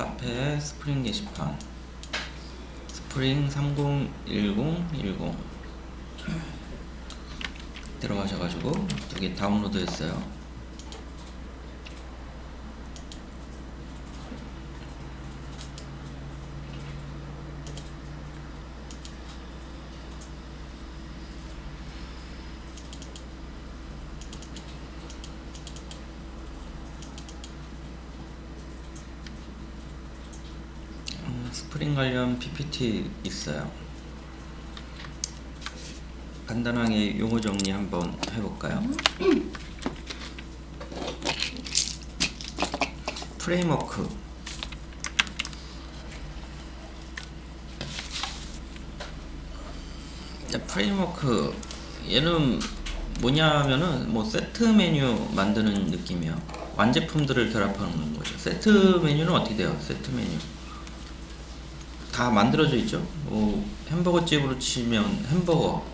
카페 스프링 게시판 스프링 301010 들어가셔가지고 두 개 다운로드 했어요. 스프링 관련 PPT 있어요. 간단하게 용어 정리 한번 해볼까요? 프레임워크, 프레임워크 얘는 뭐냐면은 뭐 세트 메뉴 만드는 느낌이에요. 완제품들을 결합하는 거죠. 세트 메뉴는 어떻게 돼요? 세트 메뉴 다 만들어져 있죠. 뭐 햄버거 집으로 치면 햄버거,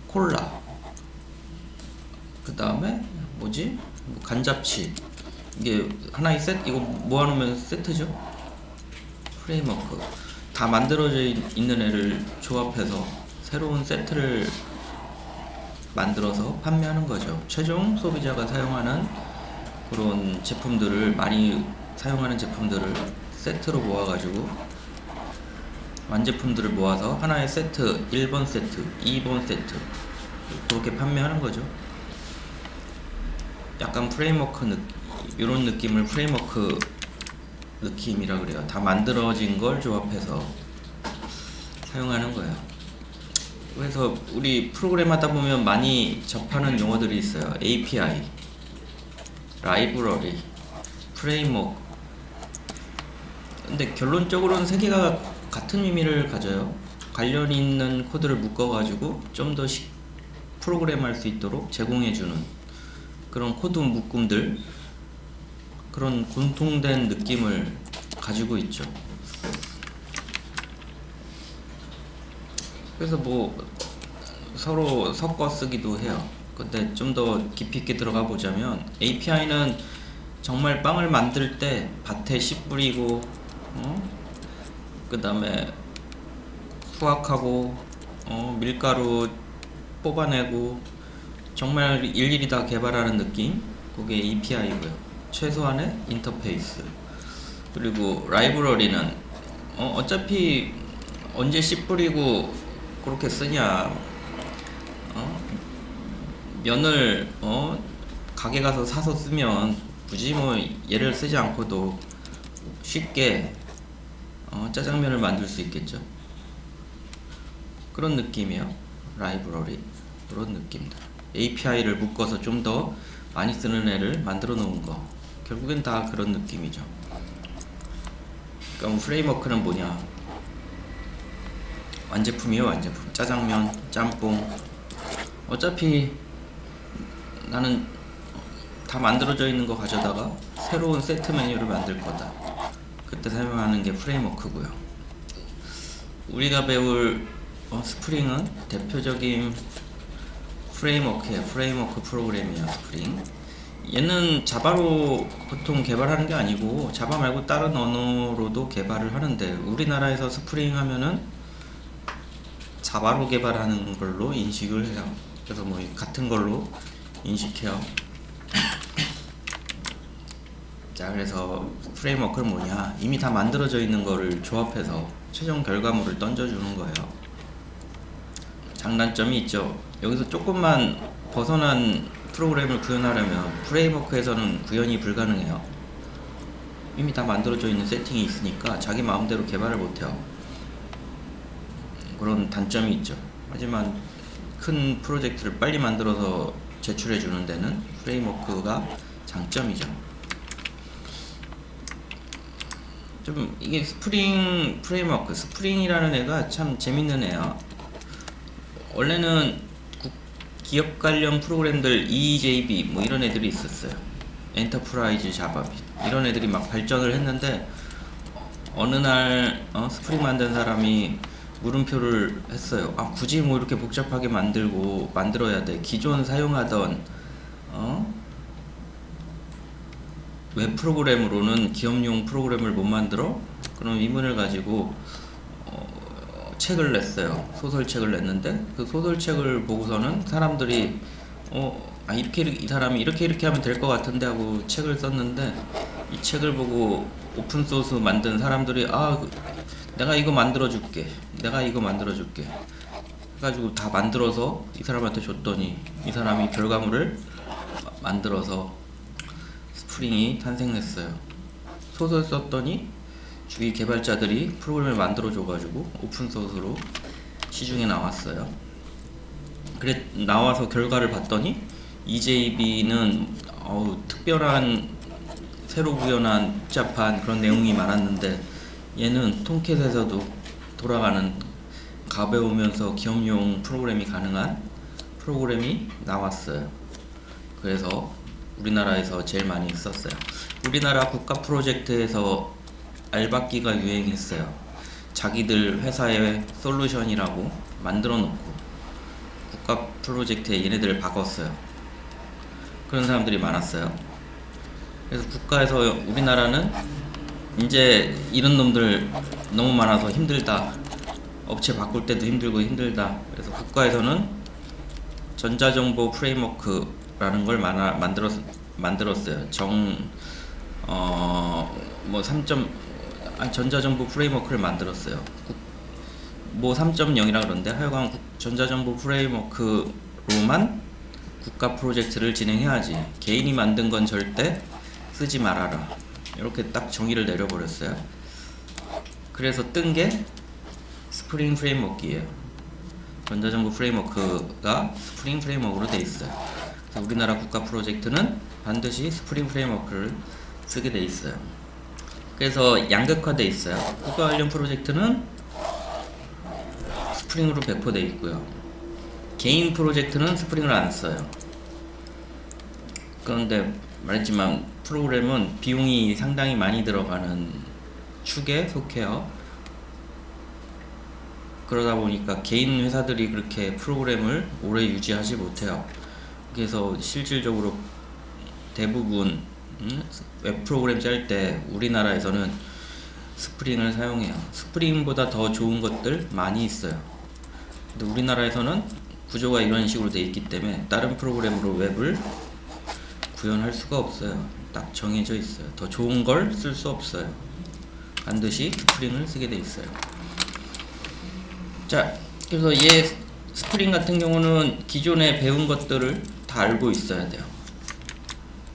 콜라, 그 다음에 뭐지? 뭐 간잡치, 이게 하나의 세트, 이거 모아놓으면 세트죠. 프레임워크 다 만들어져 있는 애를 조합해서 새로운 세트를 만들어서 판매하는 거죠. 최종 소비자가 사용하는 그런 제품들을, 많이 사용하는 제품들을 세트로 모아가지고 완제품들을 모아서 하나의 세트, 1번 세트, 2번 세트 그렇게 판매하는 거죠. 약간 프레임워크 이런 느낌을 프레임워크 느낌이라 그래요. 다 만들어진 걸 조합해서 사용하는 거예요. 그래서 우리 프로그램 하다 보면 많이 접하는 용어들이 있어요. API, 라이브러리, 프레임워크. 근데 결론적으로는 세 개가 같은 의미를 가져요. 관련 있는 코드를 묶어가지고 좀 더 프로그램할 수 있도록 제공해주는 그런 코드 묶음들, 그런 공통된 느낌을 가지고 있죠. 그래서 뭐 서로 섞어 쓰기도 해요. 근데 좀 더 깊이 있게 들어가 보자면 API는 정말 빵을 만들 때 밭에 씨 뿌리고 그 다음에 수확하고 밀가루 뽑아내고 정말 일일이 다 개발하는 느낌, 그게 API고요. 최소한의 인터페이스. 그리고 라이브러리는 어차피 언제 씨 뿌리고 그렇게 쓰냐, 면을 가게 가서 사서 쓰면 굳이 뭐 얘를 쓰지 않고도 쉽게 짜장면을 만들 수 있겠죠. 그런 느낌이에요. 라이브러리, 그런 느낌들. API를 묶어서 좀 더 많이 쓰는 애를 만들어 놓은 거, 결국엔 다 그런 느낌이죠. 그럼 프레임워크는 뭐냐? 완제품이에요. 완제품. 짜장면, 짬뽕, 어차피 나는 다 만들어져 있는 거 가져다가 새로운 세트 메뉴를 만들 거다. 그때 사용하는 게 프레임워크고요. 우리가 배울 스프링은 대표적인 프레임워크예요. 프레임워크 프로그램이에요. 스프링. 얘는 자바로 보통 개발하는 게 아니고 자바 말고 다른 언어로도 개발을 하는데, 우리나라에서 스프링 하면은 자바로 개발하는 걸로 인식을 해요. 그래서 뭐 같은 걸로 인식해요. 자, 그래서 프레임워크는 뭐냐? 이미 다 만들어져 있는 거를 조합해서 최종 결과물을 던져주는 거예요. 장단점이 있죠. 여기서 조금만 벗어난 프로그램을 구현하려면 프레임워크에서는 구현이 불가능해요. 이미 다 만들어져 있는 세팅이 있으니까 자기 마음대로 개발을 못해요. 그런 단점이 있죠. 하지만 큰 프로젝트를 빨리 만들어서 제출해 주는 데는 프레임워크가 장점이죠. 좀 이게 스프링 프레임워크, 스프링이라는 애가 참 재밌는 애야. 원래는 기업 관련 프로그램들 EJB 뭐 이런 애들이 있었어요. 엔터프라이즈 자바빗 이런 애들이 막 발전을 했는데, 어느 날 스프링 만든 사람이 물음표를 했어요. 굳이 뭐 이렇게 복잡하게 만들어야 돼. 기존 사용하던 웹 프로그램으로는 기업용 프로그램을 못 만들어? 그런 의문을 가지고 책을 냈어요. 소설책을 냈는데 그 소설책을 보고서는 사람들이 이렇게 이 사람이 이렇게 하면 될 것 같은데 하고 책을 썼는데, 이 책을 보고 오픈소스 만든 사람들이 내가 이거 만들어줄게 해가지고 다 만들어서 이 사람한테 줬더니 이 사람이 결과물을 만들어서 스프링이 탄생했어요. 소설 썼더니 주위 개발자들이 프로그램을 만들어 줘가지고 오픈소스로 시중에 나왔어요. 그래 나와서 결과를 봤더니 EJB는 특별한 새로 구현한 복잡한 그런 내용이 많았는데, 얘는 톰캣에서도 돌아가는 가벼우면서 기업용 프로그램이 가능한 프로그램이 나왔어요. 그래서 우리나라에서 제일 많이 썼어요. 우리나라 국가 프로젝트에서 알박기가 유행했어요. 자기들 회사의 솔루션이라고 만들어 놓고 국가 프로젝트에 얘네들을 바꿨어요. 그런 사람들이 많았어요. 그래서 국가에서 우리나라는 이제 이런 놈들 너무 많아서 힘들다, 업체 바꿀 때도 힘들고 힘들다, 그래서 국가에서는 전자정보 프레임워크라는 걸 만들었어요. 전자정보 프레임워크를 만들었어요. 3.0이라 그러는데 하여간 전자정보 프레임워크로만 국가 프로젝트를 진행해야지, 개인이 만든 건 절대 쓰지 말아라, 이렇게 딱 정의를 내려버렸어요. 그래서 뜬 게 스프링 프레임워크예요. 전자정보 프레임워크가 스프링 프레임워크로 돼 있어요. 그래서 우리나라 국가 프로젝트는 반드시 스프링 프레임워크를 쓰게 돼 있어요. 그래서 양극화돼 있어요. 국가 관련 프로젝트는 스프링으로 배포돼 있고요. 개인 프로젝트는 스프링을 안 써요. 그런데 말했지만 프로그램은 비용이 상당히 많이 들어가는 축에 속해요. 그러다 보니까 개인 회사들이 그렇게 프로그램을 오래 유지하지 못해요. 그래서 실질적으로 대부분 웹 프로그램 짤 때 우리나라에서는 스프링을 사용해요. 스프링보다 더 좋은 것들 많이 있어요. 근데 우리나라에서는 구조가 이런 식으로 돼 있기 때문에 다른 프로그램으로 웹을 구현할 수가 없어요. 딱 정해져 있어요. 더 좋은 걸 쓸 수 없어요. 반드시 스프링을 쓰게 돼 있어요. 자, 그래서 얘 스프링 같은 경우는 기존에 배운 것들을 다 알고 있어야 돼요.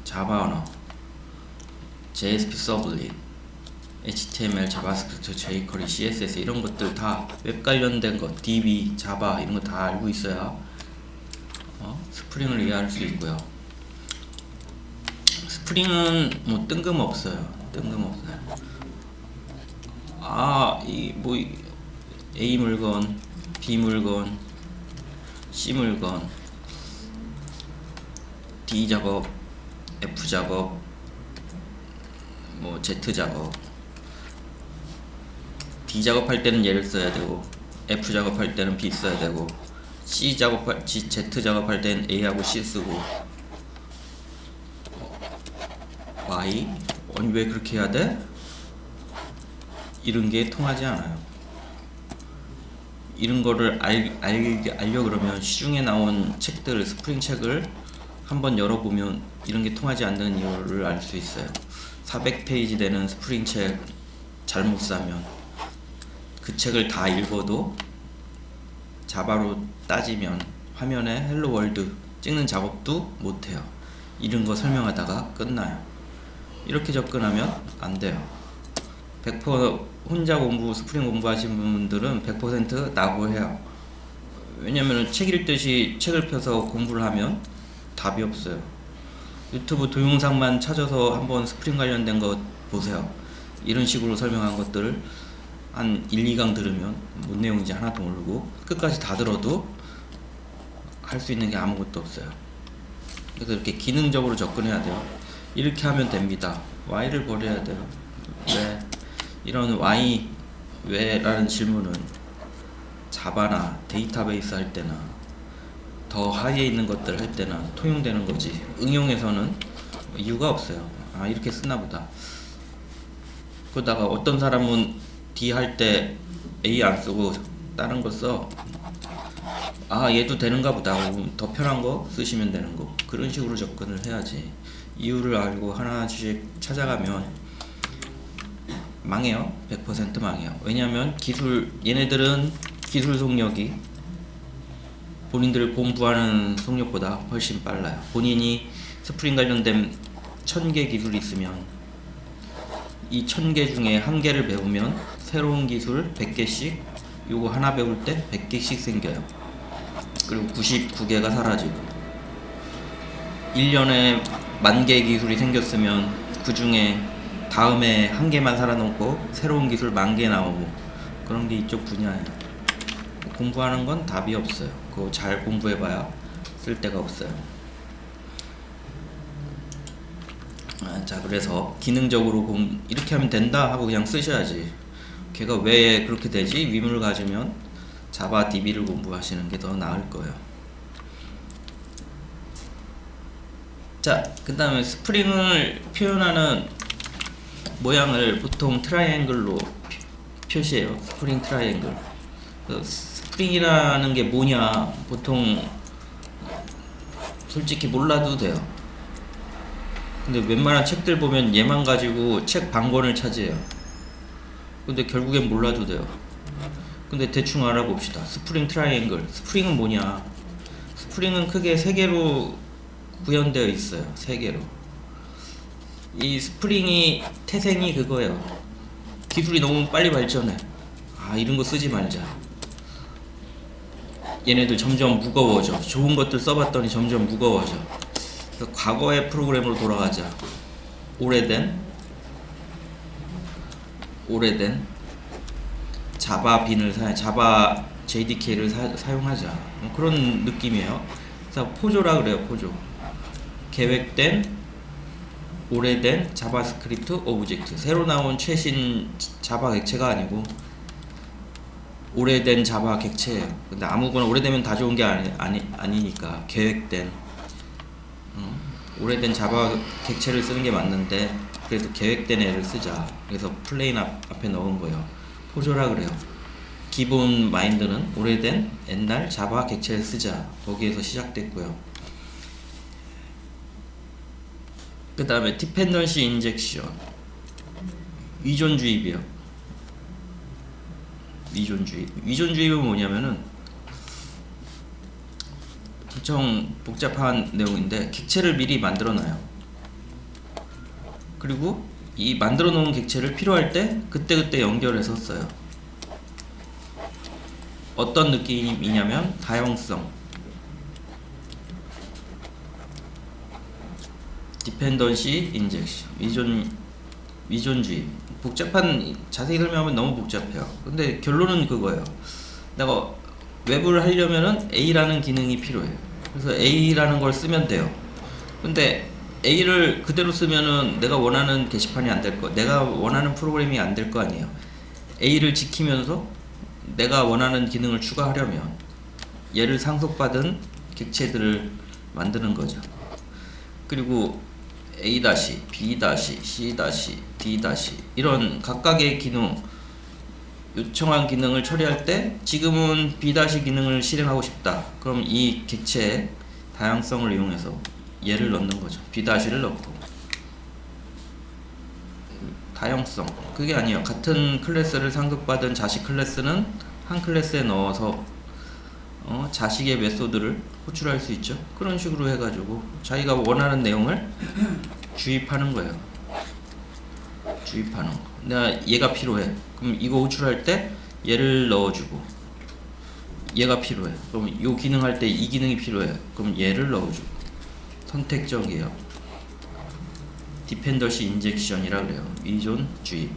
자바 언어, JSP 서블릿, HTML, 자바스크립트, jQuery, CSS 이런 것들 다 웹 관련된 것, DB, 자바 이런 거 다 알고 있어야 스프링을 이해할 수 있고요. 스프링은 뭐 뜬금없어요. A 물건, B 물건, C 물건, D 작업, F 작업, Z 작업. D 작업할 때는 얘를 써야 되고, F 작업할 때는 B 써야 되고, Z 작업할 때는 A하고 C 쓰고, Y? 아니 왜 그렇게 해야 돼? 이런 게 통하지 않아요. 이런 거를 알려 그러면 시중에 나온 책들, 스프링 책을 한번 열어보면 이런 게 통하지 않는 이유를 알 수 있어요. 400페이지 되는 스프링 책 잘못 사면 그 책을 다 읽어도 자바로 따지면 화면에 헬로 월드 찍는 작업도 못해요. 이런 거 설명하다가 끝나요. 이렇게 접근하면 안 돼요. 100% 혼자 스프링 공부하신 분들은 100% 낙오해요. 왜냐면 책 읽듯이 책을 펴서 공부를 하면 답이 없어요. 유튜브 동영상만 찾아서 한번 스프링 관련된 거 보세요. 이런 식으로 설명한 것들을 한 1, 2강 들으면 뭔 내용인지 하나도 모르고 끝까지 다 들어도 할 수 있는 게 아무것도 없어요. 그래서 이렇게 기능적으로 접근해야 돼요. 이렇게 하면 됩니다. Y를 버려야 돼요. 왜? 이런 Y 왜라는 질문은 자바나 데이터베이스 할 때나 더 하위에 있는 것들 할 때나 통용되는 거지, 응용에서는 이유가 없어요. 아 이렇게 쓰나 보다. 그러다가 어떤 사람은 D 할 때 A 안 쓰고 다른 거 써. 아 얘도 되는가 보다. 그럼 더 편한 거 쓰시면 되는 거. 그런 식으로 접근을 해야지. 이유를 알고 하나씩 찾아가면 망해요. 100% 망해요. 왜냐면 얘네들은 기술 속력이 본인들 공부하는 속력보다 훨씬 빨라요. 본인이 스프링 관련된 1000개 기술이 있으면 이 1000개 중에 한 개를 배우면 새로운 기술 100개씩 요거 하나 배울 때 100개씩 생겨요. 그리고 99개가 사라지고 1년에 10,000개 기술이 생겼으면 그 중에 다음에 한 개만 살아남고 새로운 기술 10,000개 나오고 그런 게 이쪽 분야예요. 공부하는 건 답이 없어요. 그거 잘 공부해봐야 쓸 데가 없어요. 자 그래서 기능적으로 이렇게 하면 된다 하고 그냥 쓰셔야지. 걔가 왜 그렇게 되지? 의문을 가지면 자바 DB를 공부하시는 게 더 나을 거예요. 자, 그 다음에 스프링을 표현하는 모양을 보통 트라이앵글로 표시해요. 스프링 트라이앵글. 스프링이라는 게 뭐냐 보통 솔직히 몰라도 돼요. 근데 웬만한 책들 보면 얘만 가지고 책 반권을 차지해요. 근데 결국엔 몰라도 돼요. 근데 대충 알아봅시다. 스프링 트라이앵글. 스프링은 뭐냐? 스프링은 크게 3개로 구현되어 있어요. 3개로. 이 스프링이 태생이 그거예요. 기술이 너무 빨리 발전해. 아 이런 거 쓰지 말자. 얘네들 점점 무거워져. 좋은 것들 써봤더니 점점 무거워져. 그래서 과거의 프로그램으로 돌아가자. 오래된 자바 빈을 자바 JDK를 사용하자. 그런 느낌이에요. 그래서 포조라 그래요. 포조. 계획된 오래된 자바스크립트 오브젝트. 새로 나온 최신 자바 객체가 아니고 오래된 자바 객체예요. 근데 아무거나 오래되면 다 좋은 게 아니니까 계획된 오래된 자바 객체를 쓰는 게 맞는데 그래도 계획된 애를 쓰자. 그래서 플레인 앞에 넣은 거예요. 포조라 그래요. 기본 마인드는 오래된 옛날 자바 객체를 쓰자. 거기에서 시작됐고요. 그 다음에 디펜던시 인젝션. 위존주의예요. 위존주의는 뭐냐면은 엄청 복잡한 내용인데 객체를 미리 만들어 놔요. 그리고 이 만들어 놓은 객체를 필요할 때 그때그때 연결해서 써요. 어떤 느낌이냐면 다형성, 디펜던시 인젝션, 위존주의. 자세히 설명하면 너무 복잡해요. 근데 결론은 그거예요. 내가 웹을 하려면은 A라는 기능이 필요해요. 그래서 A라는 걸 쓰면 돼요. 근데 A를 그대로 쓰면은 내가 원하는 게시판이 안 될 거, 내가 원하는 프로그램이 안 될 거 아니에요. A를 지키면서 내가 원하는 기능을 추가하려면 얘를 상속받은 객체들을 만드는 거죠. 그리고 A-, B-, C-, D- 이런 각각의 기능, 요청한 기능을 처리할 때 지금은 B- 기능을 실행하고 싶다. 그럼 이 객체의 다양성을 이용해서 얘를 넣는 거죠. B-를 넣고. 다양성. 그게 아니에요. 같은 클래스를 상속받은 자식 클래스는 한 클래스에 넣어서 자식의 메소드를 호출할 수 있죠. 그런 식으로 해가지고 자기가 원하는 내용을 주입하는 거예요. 주입하는 거. 내가 얘가 필요해. 그럼 이거 호출할 때 얘를 넣어주고, 얘가 필요해. 그럼 이 기능 할 때 이 기능이 필요해. 그럼 얘를 넣어주고. 선택적이에요. 디펜던시 인젝션이라 그래요. 위존 주입.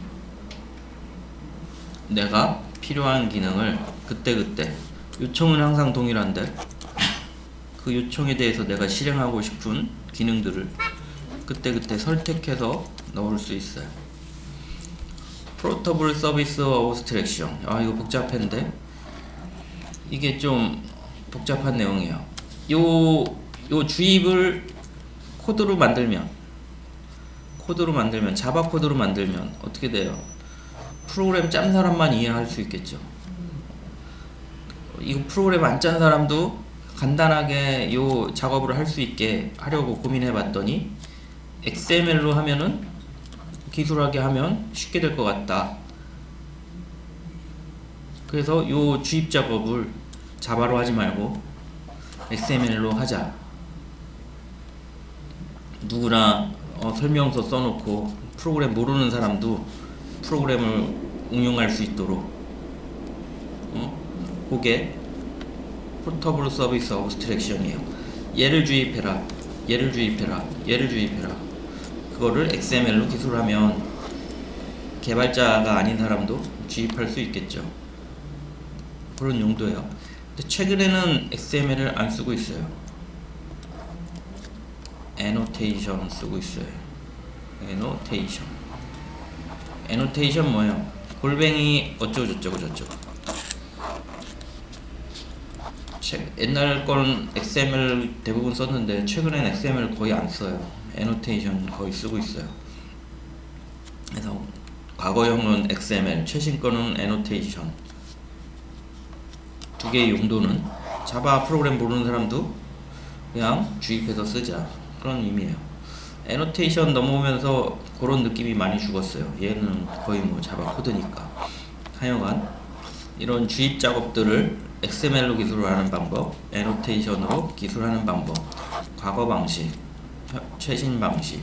내가 필요한 기능을 그때그때, 요청은 항상 동일한데 그 요청에 대해서 내가 실행하고 싶은 기능들을 그때그때 선택해서 넣을 수 있어요. 포터블 서비스 어브스트랙션. 아 이거 복잡한데 이게 좀 복잡한 내용이에요. 요 주입을 코드로 만들면 코드로 만들면, 자바 코드로 만들면 어떻게 돼요? 프로그램 짠 사람만 이해할 수 있겠죠. 이거 프로그램 안 짠 사람도 간단하게 요 작업을 할 수 있게 하려고 고민해 봤더니 XML로 하면은 기술하게 하면 쉽게 될 것 같다. 그래서 요 주입 작업을 자바로 하지 말고 XML로 하자. 누구나 설명서 써놓고 프로그램 모르는 사람도 프로그램을 응용할 수 있도록 그게 포터블 서비스 어브스트랙션이에요. 얘를 주입해라, 얘를 주입해라, 얘를 주입해라. 그거를 XML로 기술하면 개발자가 아닌 사람도 주입할 수 있겠죠. 그런 용도예요. 근데 최근에는 XML을 안 쓰고 있어요. 애노테이션 쓰고 있어요. 애노테이션 뭐예요? 골뱅이 어쩌고 저쩌고 저쩌고. 옛날 거는 XML 대부분 썼는데 최근엔 XML 거의 안 써요. 애노테이션 거의 쓰고 있어요. 그래서 과거형은 XML, 최신 거는 애노테이션. 두 개의 용도는 자바 프로그램 모르는 사람도 그냥 주입해서 쓰자, 그런 의미예요. 애노테이션 넘어오면서 그런 느낌이 많이 죽었어요. 얘는 거의 뭐 자바 코드니까. 하여간 이런 주입 작업들을 XML로 기술하는 방법, 애노테이션으로 기술하는 방법, 과거 방식, 최신 방식,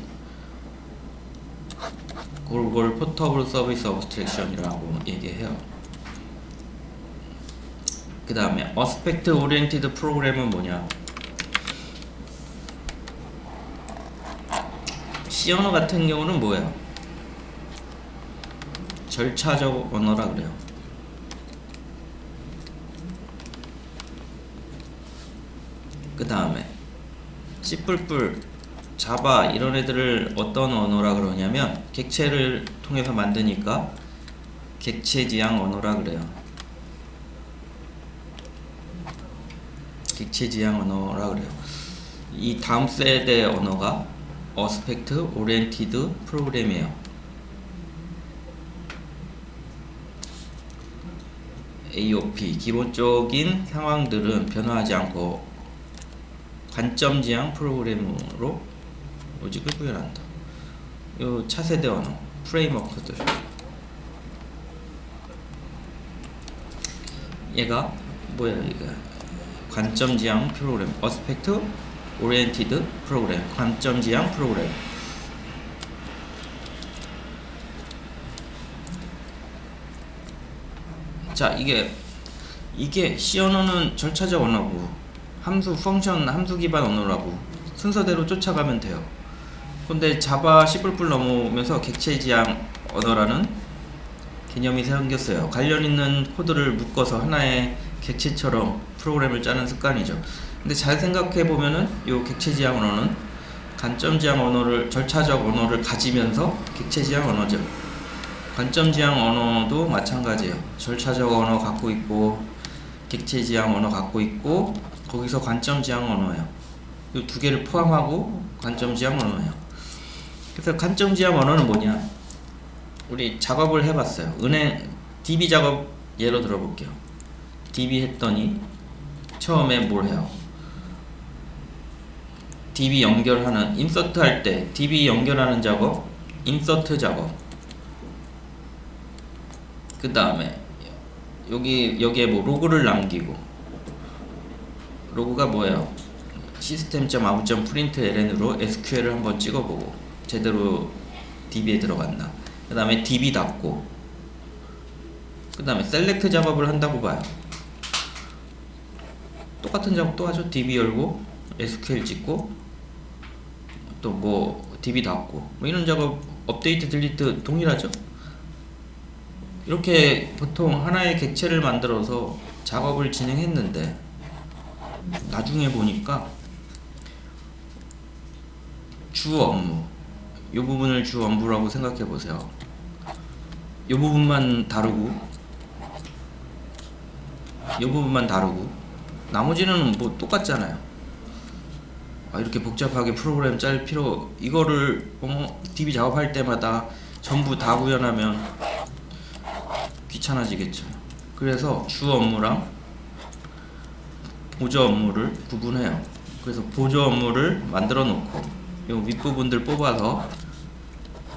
그걸 포터블 서비스 어브스트랙션이라고 얘기해요. 그 다음에 어스펙트 오리엔티드 프로그램은 뭐냐? C 언어 같은 경우는 뭐예요? 절차적 언어라 그래요. 그 다음에 C++, 자바 이런 애들을 어떤 언어라 그러냐면 객체를 통해서 만드니까 객체지향 언어라 그래요. 객체지향 언어라 그래요. 이 다음 세대 언어가 어스펙트 오리엔티드 프로그램이에요. AOP 기본적인 상황들은 변화하지 않고 관점지향 프로그램으로 로직을 구현한다. 요 차세대 언어 프레임워크들, 얘가 뭐야? 이거 관점지향 프로그램, 어스펙트 오리엔티드 프로그램, 관점지향 프로그램. 자, 이게 C 언어는 절차적 언어고 함수 펑션 함수 기반 언어라고 순서대로 쫓아가면 돼요. 근데 자바 C++ 넘어오면서 객체지향 언어라는 개념이 생겼어요. 관련 있는 코드를 묶어서 하나의 객체처럼 프로그램을 짜는 습관이죠. 근데 잘 생각해 보면은 요 객체지향 언어는 관점지향 언어를, 절차적 언어를 가지면서 객체지향 언어죠. 관점지향 언어도 마찬가지예요. 절차적 언어 갖고 있고 객체지향 언어 갖고 있고 거기서 관점지향 언어예요. 이 두 개를 포함하고 관점지향 언어예요. 그래서 관점지향 언어는 뭐냐? 우리 작업을 해봤어요. 은행 DB 작업 예로 들어볼게요. DB 했더니 처음에 뭘 해요? DB 연결하는, 인서트 할 때 DB 연결하는 작업, 인서트 작업. 그 다음에 여기에 뭐 로그를 남기고, 로그가 뭐예요? system.out.println으로 SQL을 한번 찍어보고 제대로 DB에 들어갔나. 그 다음에 DB 닫고, 그 다음에 셀렉트 작업을 한다고 봐요. 똑같은 작업 또 하죠. DB 열고 SQL 찍고 또 뭐 DB 닫고 뭐 이런 작업, 업데이트 딜리트 동일하죠. 이렇게 보통 하나의 객체를 만들어서 작업을 진행했는데 나중에 보니까 주 업무, 이 부분을 주 업무라고 생각해 보세요. 이 부분만 다루고 이 부분만 다루고 나머지는 뭐 똑같잖아요. 이렇게 복잡하게 프로그램 짤 필요, 이거를 DB 작업할 때마다 전부 다 구현하면 귀찮아지겠죠. 그래서 주 업무랑 보조 업무를 구분해요. 그래서 보조 업무를 만들어 놓고 요 윗부분들 뽑아서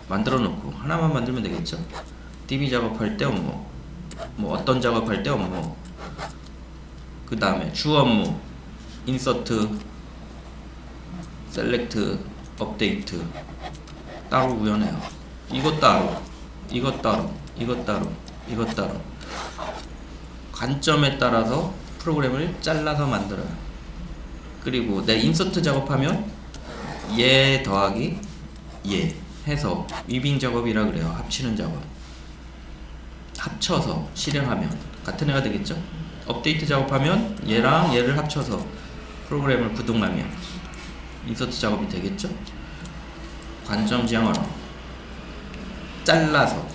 만들어 놓고 하나만 만들면 되겠죠. DB 작업할 때 업무, 뭐 어떤 작업할 때 업무, 그 다음에 주 업무, 인서트, 셀렉트, 업데이트 따로 구현해요. 이것 따로, 이것 따로, 이것 따로, 이것 따로. 관점에 따라서 프로그램을 잘라서 만들어요. 그리고 내 인서트 작업하면 얘 더하기 얘 해서 위빙 작업이라 그래요. 합치는 작업. 합쳐서 실행하면 같은 애가 되겠죠. 업데이트 작업하면 얘랑 얘를 합쳐서 프로그램을 구동하면 인서트 작업이 되겠죠. 관점 지향 언어 잘라서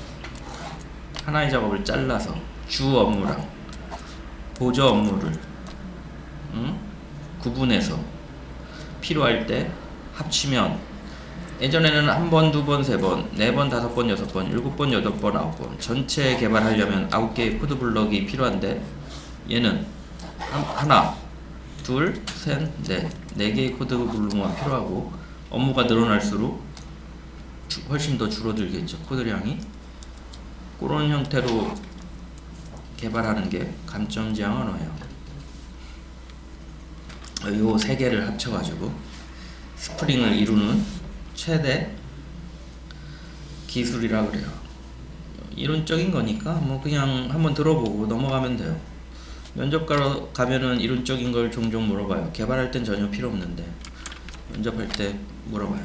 하나의 작업을 잘라서 주 업무랑 보조 업무를 구분해서 필요할 때 합치면, 예전에는 한 번, 두 번, 세 번, 네 번, 다섯 번, 여섯 번, 일곱 번, 여덟 번, 아홉 번 전체 개발하려면 9개의 코드 블럭이 필요한데, 얘는 하나, 둘, 셋, 넷, 4개의 코드 블록만 필요하고 업무가 늘어날수록 훨씬 더 줄어들겠죠. 코드량이. 그런 형태로 개발하는 게 감점 지향 언어예요. 요 3개를 합쳐가지고 스프링을 이루는 최대 기술이라 그래요. 이론적인 거니까 뭐 그냥 한번 들어보고 넘어가면 돼요. 면접 가면은 이론적인 걸 종종 물어봐요. 개발할 땐 전혀 필요 없는데 면접할 때 물어봐요.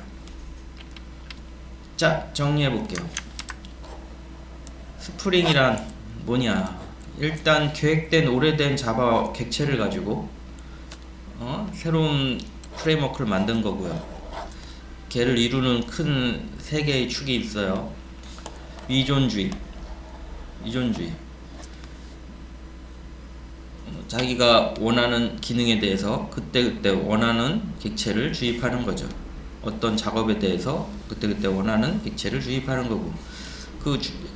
자, 정리해 볼게요. 스프링이란 뭐냐? 일단 계획된 오래된 자바 객체를 가지고 새로운 프레임워크를 만든 거고요. 걔를 이루는 큰 3개의 축이 있어요. 위존주의. 자기가 원하는 기능에 대해서 그때그때 원하는 객체를 주입하는 거죠. 어떤 작업에 대해서 그때그때 원하는 객체를 주입하는 거고,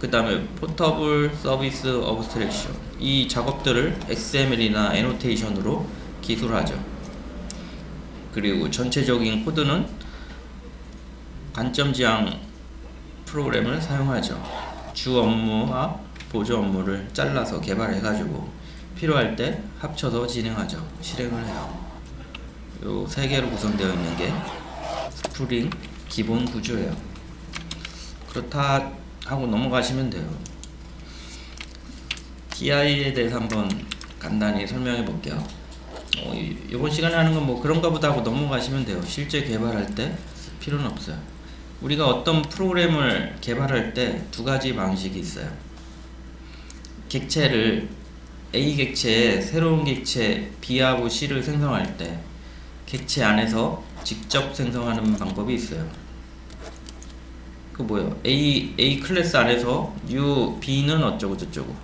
그 다음에 포터블 서비스 어브스트랙션, 이 작업들을 XML이나 애노테이션으로 기술하죠. 그리고 전체적인 코드는 관점 지향 프로그램을 사용하죠. 주 업무와 보조 업무를 잘라서 개발해가지고 필요할 때 합쳐서 진행하죠. 실행을 해요. 요 3개로 구성되어 있는 게 스프링 기본 구조예요. 그렇다 하고 넘어가시면 돼요. TI에 대해서 한번 간단히 설명해 볼게요. 이번 시간에 하는 건 뭐 그런가 보다 하고 넘어가시면 돼요. 실제 개발할 때 필요는 없어요. 우리가 어떤 프로그램을 개발할 때 2가지 방식이 있어요. 객체를 A 객체에 새로운 객체 B하고 C를 생성할 때 객체 안에서 직접 생성하는 방법이 있어요. 그 뭐예요? A 클래스 안에서 U B는 어쩌고 저쩌고,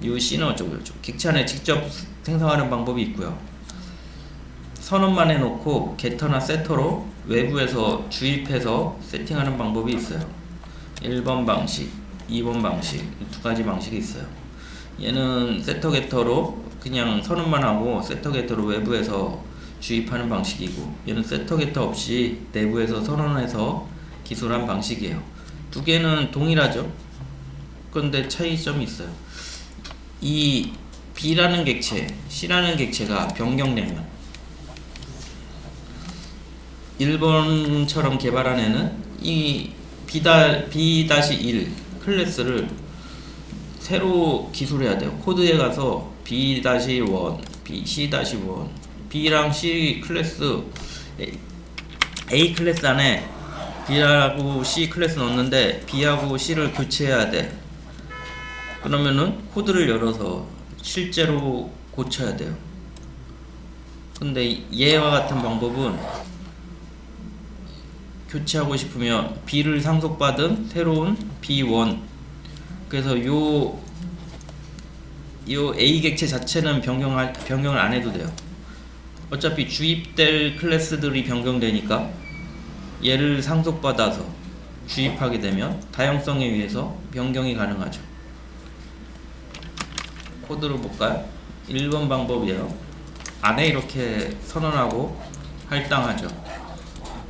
U C는 어쩌고 저쩌고, 객체 안에 직접 생성하는 방법이 있고요. 선언만 해놓고 게터나 세터로 외부에서 주입해서 세팅하는 방법이 있어요. 1번 방식, 2번 방식, 2가지 방식이 있어요. 얘는 세터 게터로 그냥 선언만 하고 세터 게터로 외부에서 주입하는 방식이고, 얘는 세터 게터 없이 내부에서 선언해서 기술한 방식이에요. 2개는 동일하죠. 그런데 차이점이 있어요. 이 B라는 객체, C라는 객체가 변경되면 1번처럼 개발한 애는 이 B-1 클래스를 새로 기술해야 돼요. 코드에 가서 B-1, C-1, B랑 C 클래스, A 클래스 안에 B하고 C 클래스 넣었는데 B하고 C를 교체해야 돼. 그러면은 코드를 열어서 실제로 고쳐야 돼요. 근데 얘와 같은 방법은 교체하고 싶으면 B를 상속받은 새로운 B1, 그래서 요 A 객체 자체는 변경을 안 해도 돼요. 어차피 주입될 클래스들이 변경되니까 얘를 상속받아서 주입하게 되면 다양성에 의해서 변경이 가능하죠. 코드로 볼까요? 1번 방법이에요. 안에 이렇게 선언하고 할당하죠.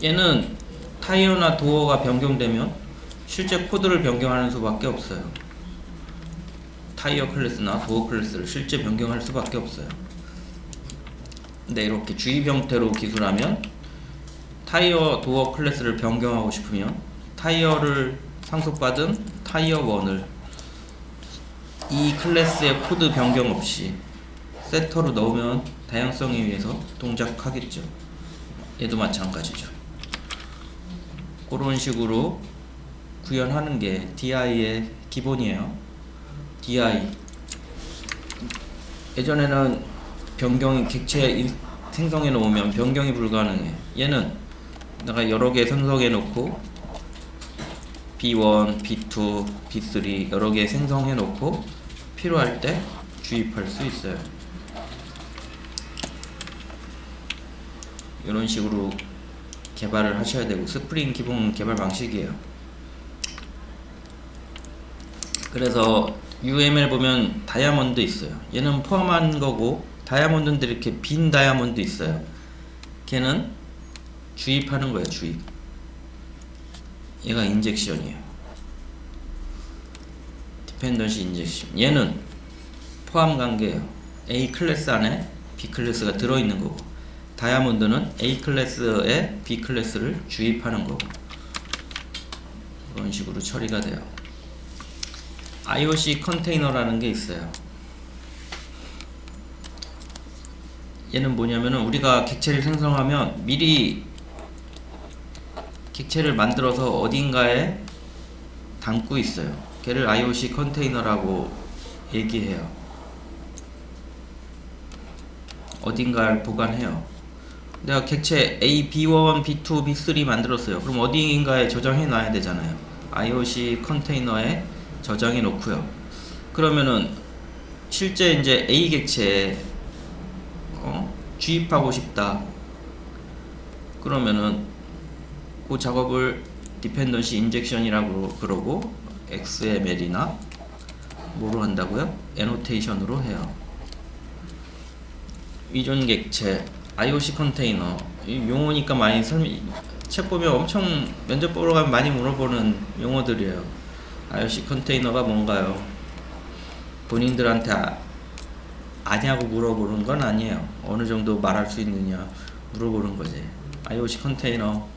얘는 타이어나 도어가 변경되면 실제 코드를 변경하는 수밖에 없어요. 타이어 클래스나 도어 클래스를 실제 변경할 수밖에 없어요. 근데 이렇게 주입 형태로 기술하면 타이어 도어 클래스를 변경하고 싶으면 타이어를 상속받은 타이어 1을 이 클래스의 코드 변경 없이 세터로 넣으면 다양성에 의해서 동작하겠죠. 얘도 마찬가지죠. 그런 식으로 구현하는 게 DI의 기본이에요. DI 예전에는 변경이 객체 생성해 놓으면 변경이 불가능해. 얘는 내가 여러 개 생성해 놓고 B1, B2, B3 여러 개 생성해 놓고 필요할 때 주입할 수 있어요. 이런 식으로 개발을 하셔야 되고, 스프링 기본 개발 방식이에요. 그래서 UML 보면 다이아몬드 있어요. 얘는 포함한 거고, 다이아몬드인데 이렇게 빈 다이아몬드 있어요. 걔는 주입하는 거예요. 주입. 얘가 인젝션이에요. 디펜던시 인젝션. 얘는 포함 관계예요. A 클래스 안에 B 클래스가 들어있는 거고, 다이아몬드는 A 클래스에 B 클래스를 주입하는 거고, 그런 식으로 처리가 돼요. IOC 컨테이너라는 게 있어요. 얘는 뭐냐면은 우리가 객체를 생성하면 미리 객체를 만들어서 어딘가에 담고 있어요. 걔를 IOC 컨테이너라고 얘기해요. 어딘가를 보관해요. 내가 객체 A, B1, B2, B3 만들었어요. 그럼 어딘가에 저장해 놔야 되잖아요. IOC 컨테이너에 저장해 놓고요. 그러면은 실제 이제 A 객체에 주입하고 싶다. 그러면은 그 작업을 디펜던시 인젝션이라고 그러고 XML이나 뭐로 한다고요? 애노테이션으로 해요. 이존 객체, IOC 컨테이너, 이 용어니까 많이 책 보면 엄청 면접 보러 가면 많이 물어보는 용어들이에요. IOC 컨테이너가 뭔가요? 본인들한테 아냐고 물어보는 건 아니에요. 어느 정도 말할 수 있느냐 물어보는 거지. IOC 컨테이너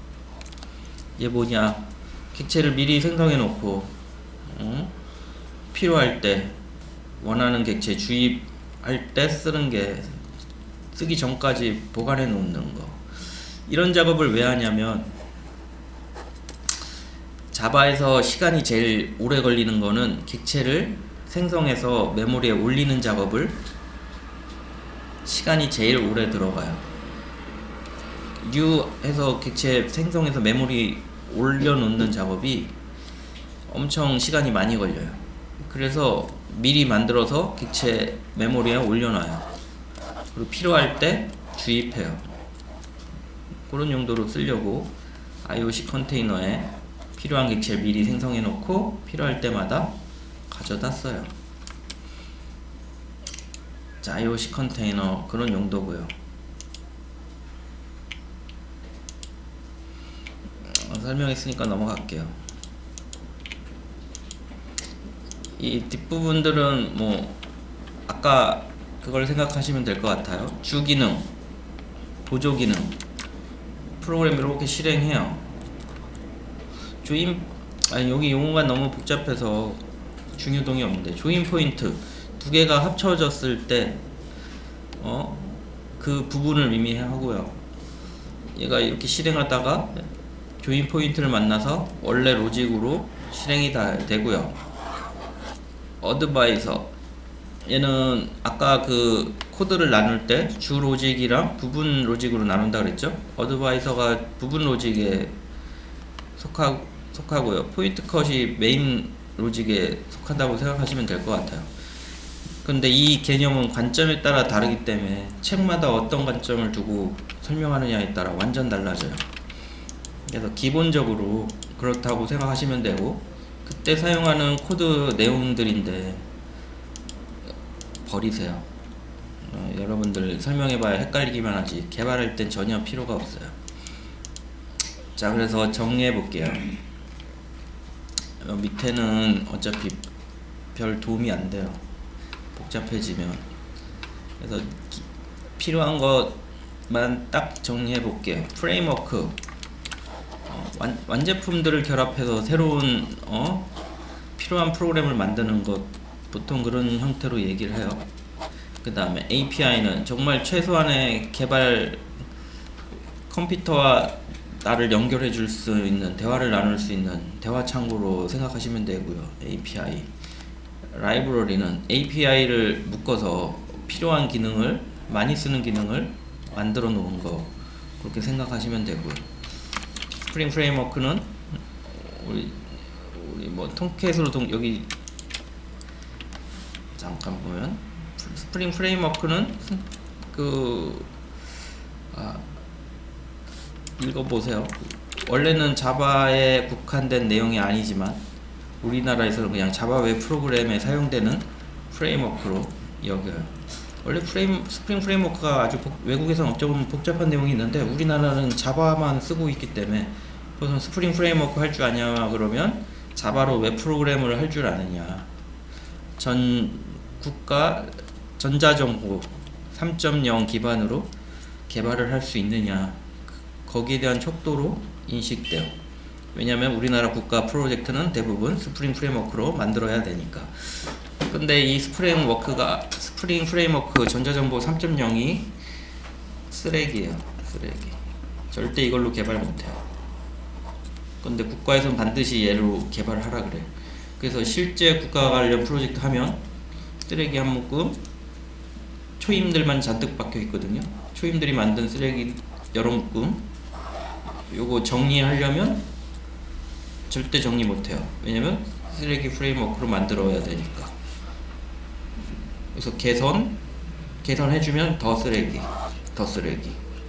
얘 뭐냐? 객체를 미리 생성해 놓고 필요할 때 원하는 객체 주입할 때 쓰는 게, 쓰기 전까지 보관해 놓는 거. 이런 작업을 왜 하냐면 자바에서 시간이 제일 오래 걸리는 거는 객체를 생성해서 메모리에 올리는 작업을 시간이 제일 오래 들어가요. new 해서 객체 생성해서 메모리 올려놓는 작업이 엄청 시간이 많이 걸려요. 그래서 미리 만들어서 객체 메모리에 올려놔요. 그리고 필요할 때 주입해요. 그런 용도로 쓰려고 IOC 컨테이너에 필요한 객체를 미리 생성해 놓고 필요할 때마다 가져다 써요. 자, IOC 컨테이너 그런 용도고요. 설명했으니까 넘어갈게요. 이 뒷부분들은 뭐 아까 그걸 생각하시면 될 것 같아요. 주기능, 보조기능, 프로그램을 이렇게 실행해요. 여기 용어가 너무 복잡해서 중요동이 없는데, 조인 포인트 두 개가 합쳐졌을 때 그 부분을 의미하고요. 얘가 이렇게 실행하다가 조인 포인트를 만나서 원래 로직으로 실행이 다 되고요. 어드바이서, 얘는 아까 그 코드를 나눌 때 주 로직이랑 부분 로직으로 나눈다 그랬죠. 어드바이서가 부분 로직에 속하고요. 포인트 컷이 메인 로직에 속한다고 생각하시면 될 것 같아요. 근데 이 개념은 관점에 따라 다르기 때문에 책마다 어떤 관점을 두고 설명하느냐에 따라 완전 달라져요. 그래서 기본적으로 그렇다고 생각하시면 되고, 그때 사용하는 코드 내용들인데 버리세요. 여러분들 설명해봐야 헷갈리기만 하지 개발할 땐 전혀 필요가 없어요. 자, 그래서 정리해 볼게요. 밑에는 어차피 별 도움이 안 돼요, 복잡해지면. 그래서 필요한 것만 딱 정리해 볼게요. 프레임워크, 완제품들을 결합해서 새로운 필요한 프로그램을 만드는 것, 보통 그런 형태로 얘기를 해요. 그 다음에 API는 정말 최소한의 개발, 컴퓨터와 나를 연결해 줄 수 있는, 대화를 나눌 수 있는 대화 창구로 생각하시면 되고요. API. 라이브러리는 API를 묶어서 필요한 기능을, 많이 쓰는 기능을 만들어 놓은 거, 그렇게 생각하시면 되고요. 스프링 프레임워크는 우리 뭐 통켓으로 여기 잠깐 보면 스프링 프레임워크는 읽어보세요. 원래는 자바에 국한된 내용이 아니지만 우리나라에서는 그냥 자바 웹 프로그램에 사용되는 프레임워크로 여겨요. 원래 스프링 프레임워크가 아주 외국에서는 조금 복잡한 내용이 있는데 우리나라는 자바만 쓰고 있기 때문에, 무슨 스프링 프레임워크 할 줄 아냐 그러면 자바로 웹 프로그램을 할 줄 아느냐, 국가 전자정보 3.0 기반으로 개발을 할 수 있느냐, 거기에 대한 촉도로 인식돼요. 왜냐하면 우리나라 국가 프로젝트는 대부분 스프링 프레임워크로 만들어야 되니까. 근데 이 스프링 프레임워크 전자정보 3.0이 쓰레기예요. 쓰레기. 절대 이걸로 개발 못해요. 근데 국가에서는 반드시 얘로 개발하라 그래요. 그래서 실제 국가 관련 프로젝트 하면 쓰레기 한 묶음, 초임들만 잔뜩 박혀 있거든요. 초임들이 만든 쓰레기 여러 묶음, 요거 정리하려면 절대 정리 못해요. 왜냐면 쓰레기 프레임워크로 만들어야 되니까. 그래서 개선해주면 더 쓰레기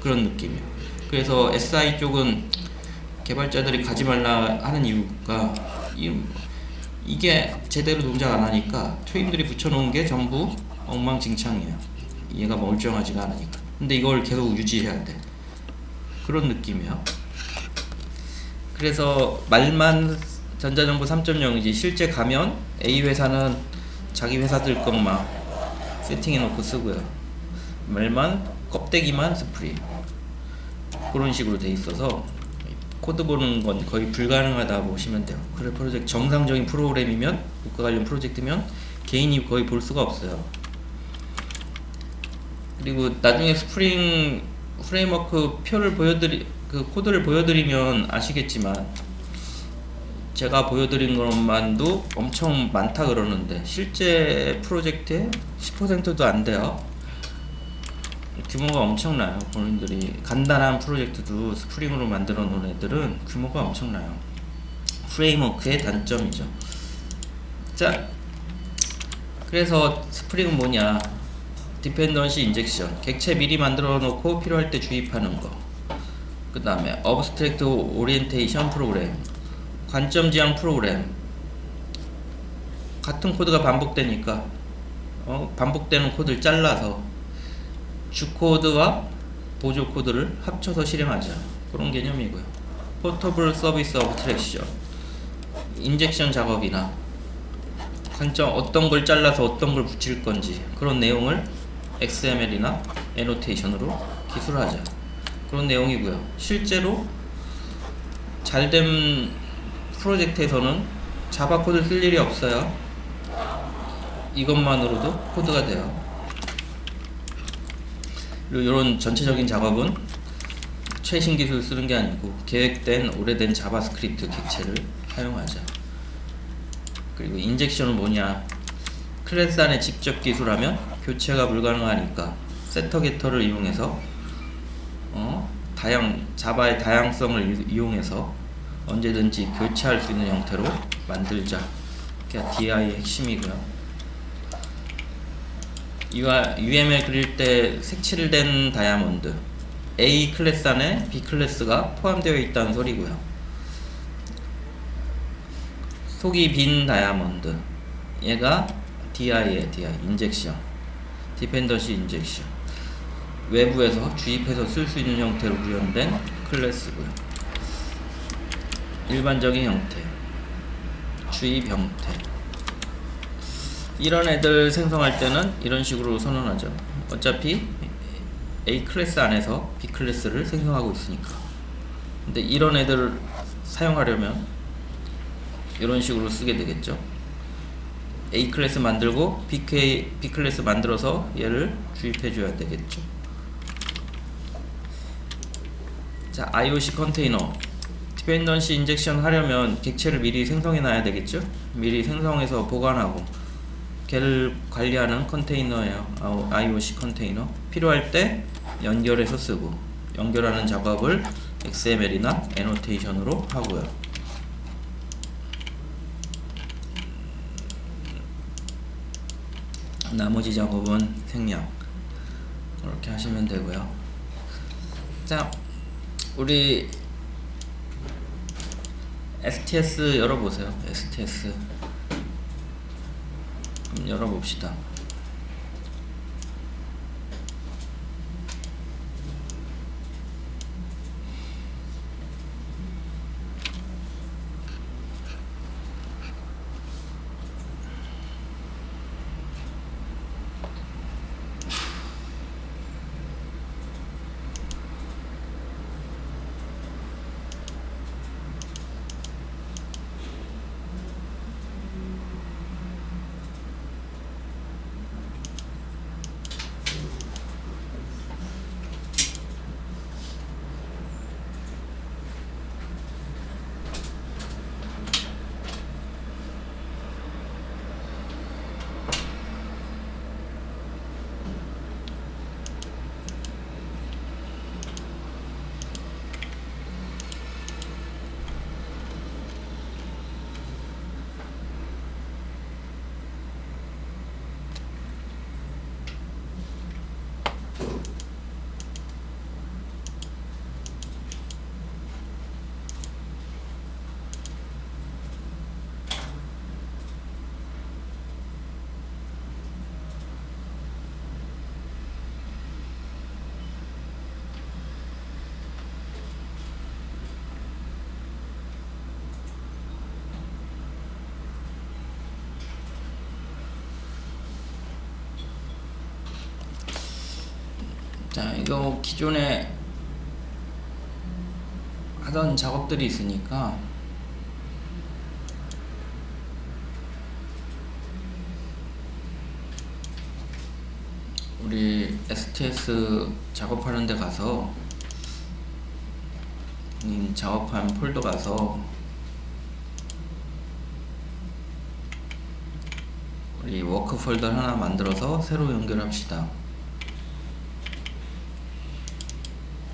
그런 느낌이에요. 그래서 SI 쪽은 개발자들이 가지 말라 하는 이유가 이게 제대로 동작 안 하니까 초임들이 붙여놓은 게 전부 엉망진창이에요. 얘가 멀쩡하지가 않으니까. 근데 이걸 계속 유지해야 돼. 그런 느낌이에요. 그래서 말만 전자정보 3.0이지 실제 가면 A 회사는 자기 회사들 것만 세팅해 놓고 쓰고요. 말만, 껍데기만 스프링, 그런 식으로 돼 있어서 코드 보는 건 거의 불가능하다 보시면 돼요. 그래, 정상적인 프로그램이면, 국가 관련 프로젝트면 개인이 거의 볼 수가 없어요. 그리고 나중에 스프링 프레임워크 코드를 보여드리면 아시겠지만, 제가 보여드린 것만도 엄청 많다 그러는데 실제 프로젝트의 10%도 안 돼요. 규모가 엄청나요. 본인들이 간단한 프로젝트도 스프링으로 만들어 놓은 애들은 규모가 엄청나요. 프레임워크의 단점이죠. 자, 그래서 스프링은 뭐냐? 디펜던시 인젝션, 객체 미리 만들어 놓고 필요할 때 주입하는 거. 그 다음에 어브스트랙트 오리엔테이션 프로그램, 관점 지향 프로그램. 같은 코드가 반복되니까 반복되는 코드를 잘라서 주코드와 보조 코드를 합쳐서 실행하자, 그런 개념이고요. 포터블 서비스 어브트랙션, 인젝션 작업이나 관점 어떤 걸 잘라서 어떤 걸 붙일 건지 그런 내용을 XML이나 애노테이션으로 기술하자, 그런 내용이고요. 실제로 잘된 프로젝트에서는 자바 코드를 쓸 일이 없어요. 이것만으로도 코드가 돼요. 그리고 이런 전체적인 작업은 최신 기술을 쓰는 게 아니고 계획된 오래된 자바스크립트 객체를 사용하자. 그리고 인젝션은 뭐냐? 클래스 안에 직접 기술하면 교체가 불가능하니까 세터 게터를 이용해서 자바의 다양성을 이용해서 언제든지 교체할 수 있는 형태로 만들자. 그게 DI의 핵심이고요. UML 그릴 때 색칠된 다이아몬드 A 클래스 안에 B 클래스가 포함되어 있다는 소리고요. 속이 빈 다이아몬드, 얘가 DI에 DI 인젝션, 디펜던시 인젝션, 외부에서 주입해서 쓸 수 있는 형태로 구현된 클래스고요. 일반적인 형태, 주입 형태, 이런 애들 생성할 때는 이런 식으로 선언하죠. 어차피 A 클래스 안에서 B 클래스를 생성하고 있으니까. 근데 이런 애들을 사용하려면 이런 식으로 쓰게 되겠죠. A 클래스 만들고 B 클래스 만들어서 얘를 주입해 줘야 되겠죠. 자, IOC 컨테이너 디펜던시 인젝션 하려면 객체를 미리 생성해 놔야 되겠죠. 미리 생성해서 보관하고 걔를 관리하는 컨테이너예요. IOC 컨테이너. 필요할 때 연결해서 쓰고, 연결하는 작업을 XML이나 애노테이션으로 하고요. 나머지 작업은 생략, 그렇게 하시면 되고요. 자, 우리 STS 열어보세요. STS 한번 열어봅시다. 자, 이거 기존에 하던 작업들이 있으니까 우리 STS 작업하는 데 가서 작업한 폴더 가서 우리 워크 폴더 하나 만들어서 새로 연결합시다.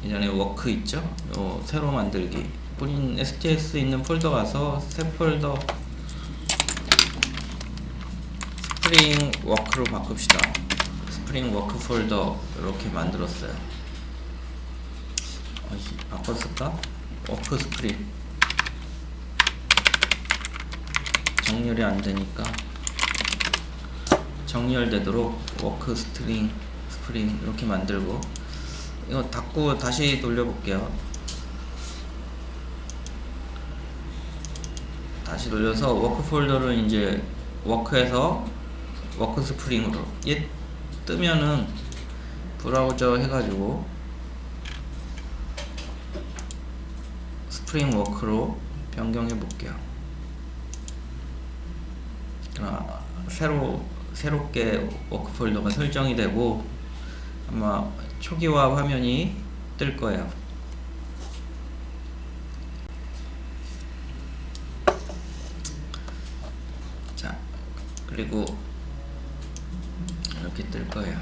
예전에 워크 있죠? 요 새로 만들기. 본인 STS 있는 폴더 가서 새 폴더 스프링 워크로 바꿉시다. 스프링 워크 폴더 이렇게 만들었어요. 바꿨을까? 워크 스프링 정렬이 안 되니까 정렬되도록 워크 스프링 이렇게 만들고, 이거 닫고 다시 돌려볼게요. 다시 돌려서 워크 폴더를 이제 워크에서 워크 스프링으로, 얘 뜨면은 브라우저 해가지고 스프링 워크로 변경해 볼게요. 새롭게 워크 폴더가 설정이 되고 아마 초기화 화면이 뜰 거예요. 자, 그리고 이렇게 뜰 거예요.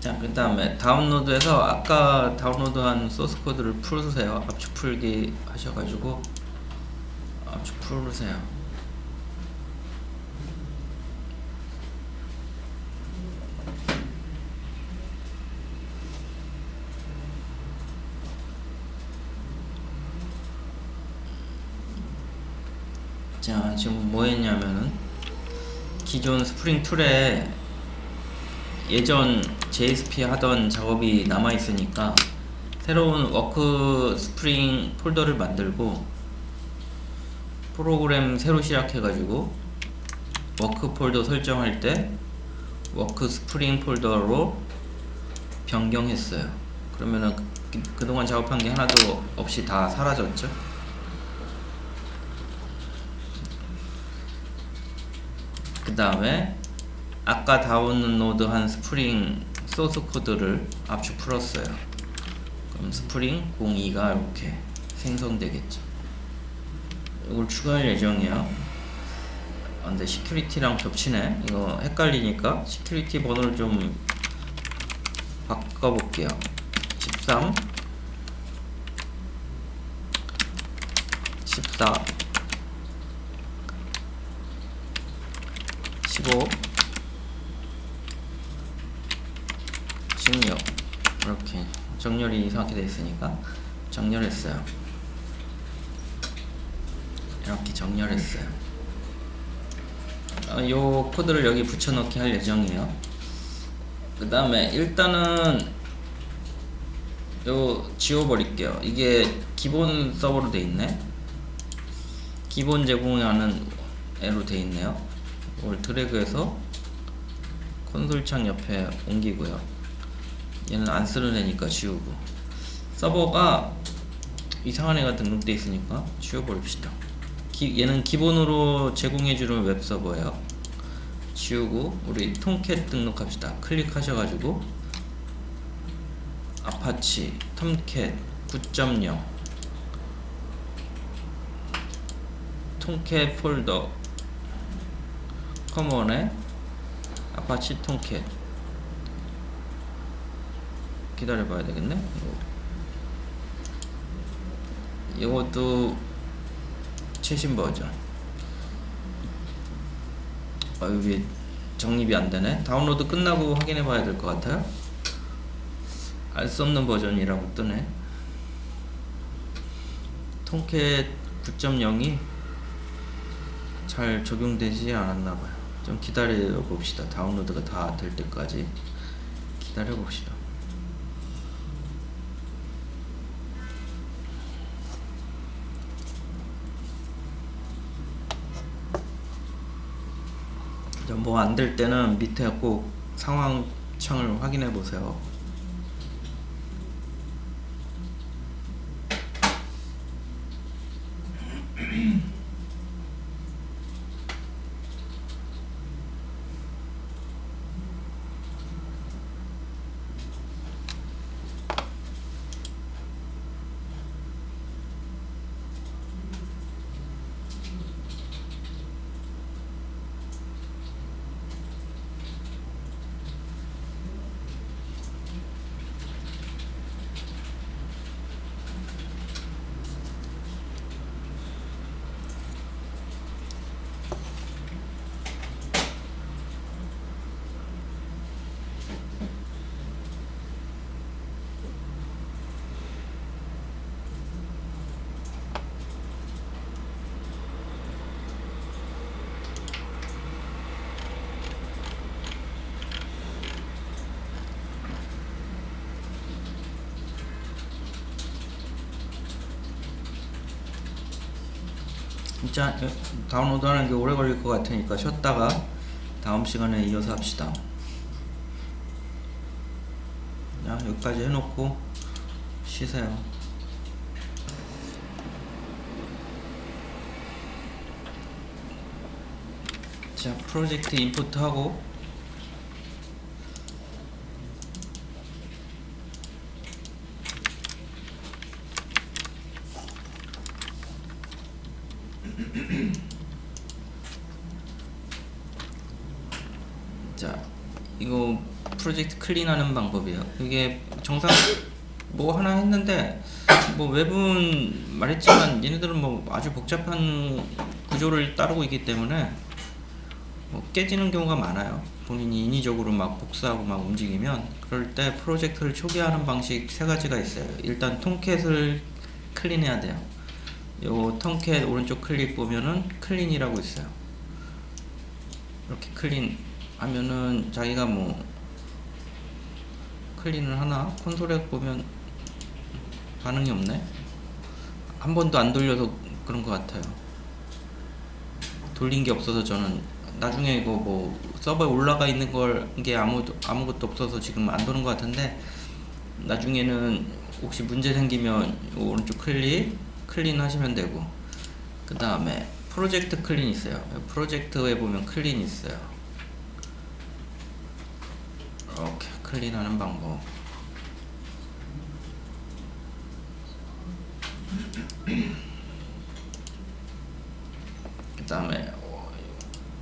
자, 그 다음에 다운로드해서 아까 다운로드한 소스 코드를 풀으세요. 압축 풀기 하셔가지고 압축 풀으세요. 자, 지금 뭐 했냐면은 기존 스프링 툴에 예전 JSP 하던 작업이 남아 있으니까 새로운 워크 스프링 폴더를 만들고 프로그램 새로 시작해 가지고 워크 폴더 설정할 때 워크 스프링 폴더로 변경했어요. 그러면은 그동안 작업한 게 하나도 없이 다 사라졌죠. 그 다음에 아까 다운로드한 스프링 소스 코드를 압축 풀었어요. 그럼 스프링 02가 이렇게 생성되겠죠. 이걸 추가할 예정이에요. 근데 시큐리티랑 겹치네. 이거 헷갈리니까 시큐리티 번호를 좀 바꿔볼게요. 13 14 15 16 이렇게 정렬이 이상하게 되어 있으니까 정렬했어요. 이렇게 정렬했어요. 요 코드를 여기 붙여넣기 할 예정이에요. 그 다음에 일단은 요 지워버릴게요. 이게 기본 서버로 돼 있네. 기본 제공하는 애로 돼 있네요. 이걸 드래그해서 콘솔 창 옆에 옮기고요. 얘는 안 쓰는 애니까 지우고, 서버가 이상한 애가 등록돼 있으니까 지워버립시다. 얘는 기본으로 제공해주는 웹서버예요. 지우고 우리 톰캣 등록합시다. 클릭하셔가지고 아파치 톰캣 9.0 톰캣 폴더 커먼에 아파치 톰캣 기다려봐야 되겠네. 이것도 최신 버전. 여기 정립이 안되네. 다운로드 끝나고 확인해 봐야 될 것 같아요. 알 수 없는 버전이라고 뜨네. 톰캣 9.0이 잘 적용되지 않았나봐요. 좀 기다려 봅시다. 다운로드가 다 될 때까지 기다려 봅시다. 뭐 안 될 때는 밑에 꼭 상황 창을 확인해 보세요. 진짜 다운로드 하는 게 오래 걸릴 것 같으니까 쉬었다가 다음 시간에 이어서 합시다. 자, 여기까지 해놓고 쉬세요. 자, 프로젝트 임포트 하고 자, 이거 프로젝트 클린하는 방법이에요. 이게 정상 뭐 하나 했는데 뭐 외부는 말했지만 얘네들은 뭐 아주 복잡한 구조를 따르고 있기 때문에 뭐 깨지는 경우가 많아요. 본인이 인위적으로 막 복사하고 막 움직이면 그럴 때 프로젝트를 초기화하는 방식 세 가지가 있어요. 일단 톰캣을 클린해야 돼요. 요 톰캣 오른쪽 클릭 보면은 클린이라고 있어요. 이렇게 클린 하면은 자기가 뭐 클린을 하나 콘솔에 보면 반응이 없네. 한 번도 안 돌려서 그런 것 같아요. 돌린 게 없어서 저는 나중에 이거 뭐 서버에 올라가 있는 게 아무것도 없어서 지금 안 도는 것 같은데 나중에는 혹시 문제 생기면 오른쪽 클린 하시면 되고, 그 다음에 프로젝트 클린 있어요. 프로젝트에 보면 클린 있어요. 이렇게 클린하는 방법.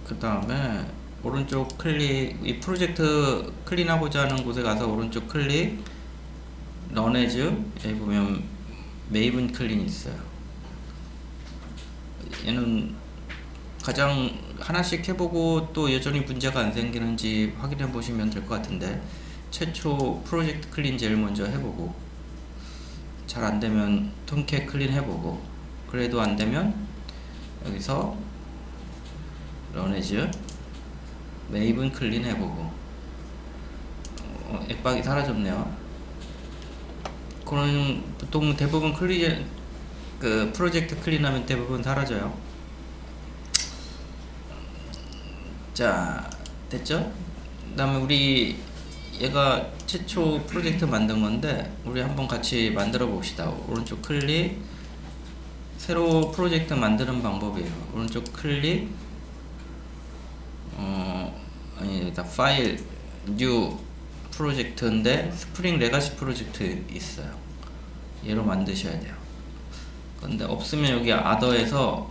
그 다음에 오른쪽 클릭, 이 프로젝트 클린하고자 하는 곳에 가서 오른쪽 클릭, 런 에즈, 여기 보면 메이븐 클린이 있어요. 얘는 가장 하나씩 해보고 또 여전히 문제가 안 생기는지 확인해 보시면 될 것 같은데, 최초 프로젝트 클린 제일 먼저 해보고, 잘 안되면 톰캣 클린 해보고, 그래도 안되면 여기서 런에즈 메이븐 클린 해보고. 앱박이 사라졌네요. 그런 보통 대부분 그 프로젝트 클린하면 대부분 사라져요. 자, 됐죠? 그 다음에 우리 얘가 최초 프로젝트 만든 건데 우리 한번 같이 만들어 봅시다. 오른쪽 클릭, 새로 프로젝트 만드는 방법이에요. 오른쪽 클릭, 아니다, 파일, 뉴 프로젝트인데 스프링 레가시 프로젝트 있어요. 얘로 만드셔야 돼요. 근데 없으면 여기 아더에서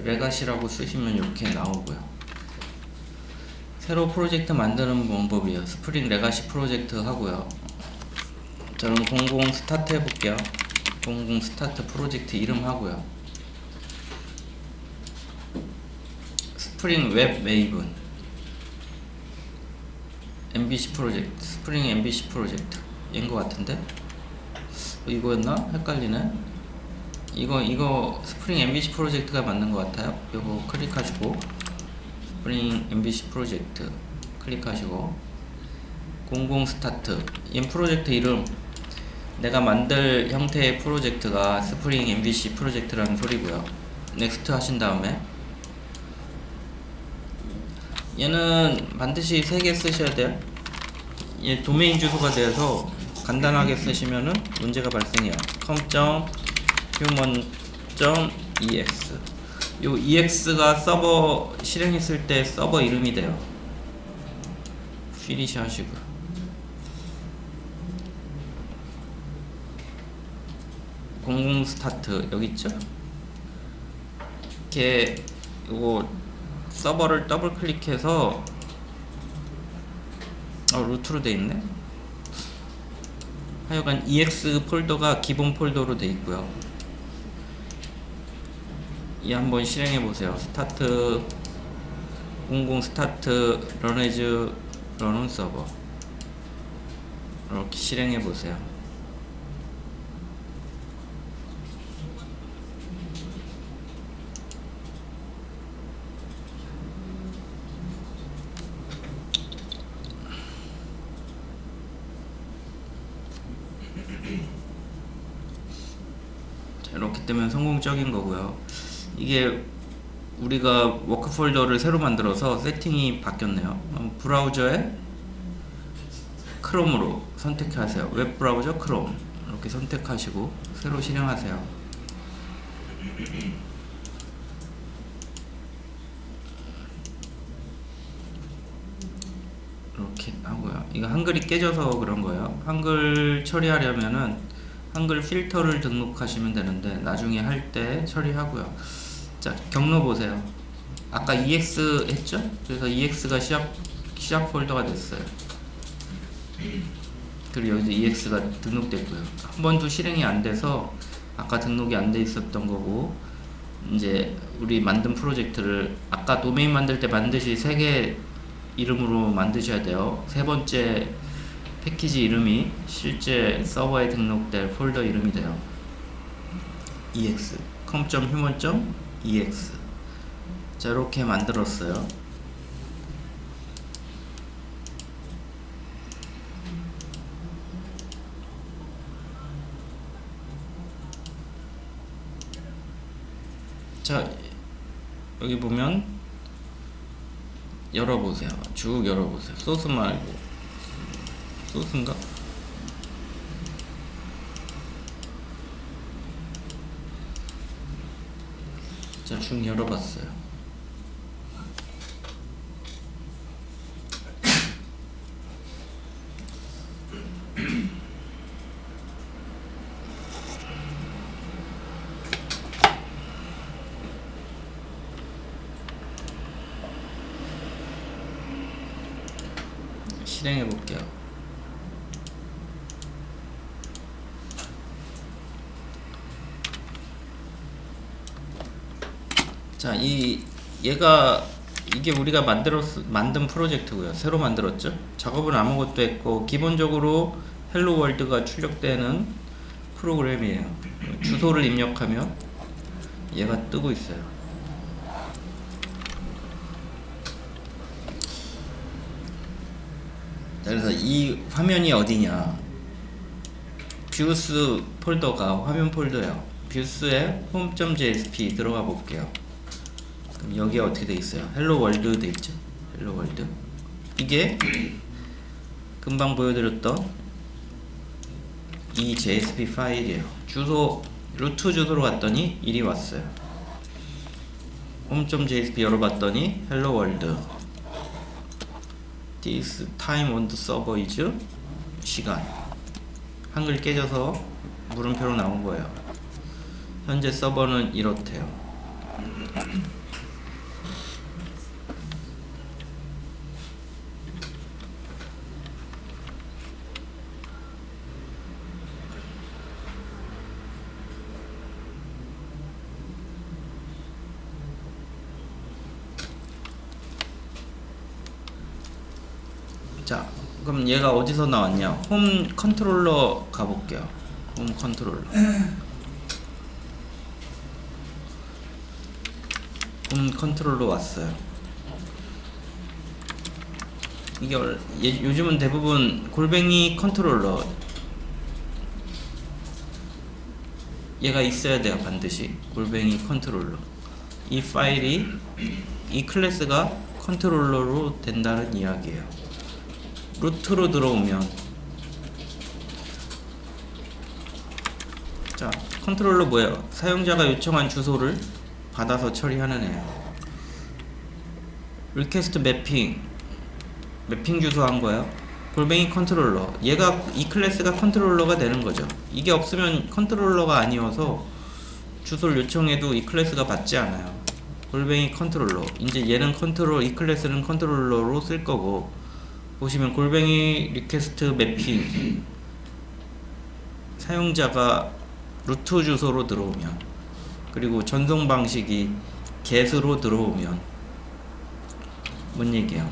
레가시라고 쓰시면 이렇게 나오고요. 새로 프로젝트 만드는 방법이에요. 스프링 레가시 프로젝트 하고요. 저는 00 스타트 해볼게요. 00 스타트 프로젝트 이름 하고요. 스프링 웹 메이븐 MVC 프로젝트, 스프링 MVC 프로젝트 얘인 것 같은데 이거였나? 헷갈리네. 이거 스프링 MVC 프로젝트가 맞는 것 같아요. 이거 클릭하시고 스프링 MVC 프로젝트 클릭하시고 00 스타트. 이 프로젝트 이름 내가 만들 형태의 프로젝트가 스프링 MVC 프로젝트라는 소리고요. 넥스트 하신 다음에 얘는 반드시 3개 쓰셔야 돼요. 얘 도메인 주소가 되어서 간단하게 쓰시면은 문제가 발생해요. com.human.ex. 요 ex가 서버 실행했을 때 서버 이름이 돼요. 피니시 하시고 00 스타트 여기 있죠? 이렇게 요거 서버를 더블 클릭해서 루트로 돼 있네. 하여간 ex 폴더가 기본 폴더로 돼 있고요. 이 한번 실행해 보세요. 스타트 00 스타트 런에즈 런온 서버 이렇게 실행해 보세요. 이렇게 되면 성공적인 거고요. 이게 우리가 워크 폴더를 새로 만들어서 세팅이 바뀌었네요. 브라우저에 크롬으로 선택하세요. 웹 브라우저 크롬 이렇게 선택하시고 새로 실행하세요. 이렇게 하고요. 이거 한글이 깨져서 그런 거예요. 한글 처리하려면은 한글 필터를 등록하시면 되는데 나중에 할 때 처리하고요. 자, 경로 보세요. 아까 EX 했죠? 그래서 EX가 시작 시작 폴더가 됐어요. 그리고 여기도 EX가 등록됐고요. 한 번도 실행이 안 돼서 아까 등록이 안 돼 있었던 거고, 이제 우리 만든 프로젝트를 아까 도메인 만들 때 만드시 3개 이름으로 만드셔야 돼요. 세 번째 패키지 이름이 실제 서버에 등록될 폴더 이름이 돼요. ex com.human.ex. 자, 이렇게 만들었어요. 자, 여기 보면 열어보세요. 쭉 열어보세요. 소스 말고, 소스인가? 자, 쭉 열어봤어요. 실행해 볼게요. 자, 이게 우리가 만든 프로젝트고요. 새로 만들었죠. 작업은 아무것도 했고, 기본적으로 헬로 월드가 출력되는 프로그램이에요. 주소를 입력하면 얘가 뜨고 있어요. 그래서 이 화면이 어디냐, 뷰스 폴더가 화면 폴더예요. 뷰스에 home.jsp 들어가 볼게요. 그럼 여기에 어떻게 돼 있어요? 헬로 월드 돼 있죠. 헬로 월드. 이게 금방 보여드렸던 이 JSP 파일이에요. 주소, 루트 주소로 갔더니 이리 왔어요. home.jsp 열어봤더니 헬로 월드. This time on the server is 시간. 한글 깨져서 물음표로 나온 거예요. 현재 서버는 이렇대요. 자, 그럼 얘가 어디서 나왔냐? 홈 컨트롤러 가볼게요. 홈 컨트롤러. 홈 컨트롤러 왔어요. 이게 요즘은 대부분 골뱅이 컨트롤러 얘가 있어야 돼요. 반드시 골뱅이 컨트롤러. 이 파일이, 이 클래스가 컨트롤러로 된다는 이야기예요. 루트로 들어오면, 자, 컨트롤러 뭐예요? 사용자가 요청한 주소를 받아서 처리하는 애예요. 리퀘스트 매핑 주소 한 거예요. 골뱅이 컨트롤러, 얘가, 이 클래스가 컨트롤러가 되는 거죠. 이게 없으면 컨트롤러가 아니어서 주소를 요청해도 이 클래스가 받지 않아요. 골뱅이 컨트롤러. 이제 얘는 이 클래스는 컨트롤러로 쓸 거고, 보시면 골뱅이 리퀘스트 매핑, 사용자가 루트 주소로 들어오면, 그리고 전송 방식이 get으로 들어오면 뭔 얘기예요?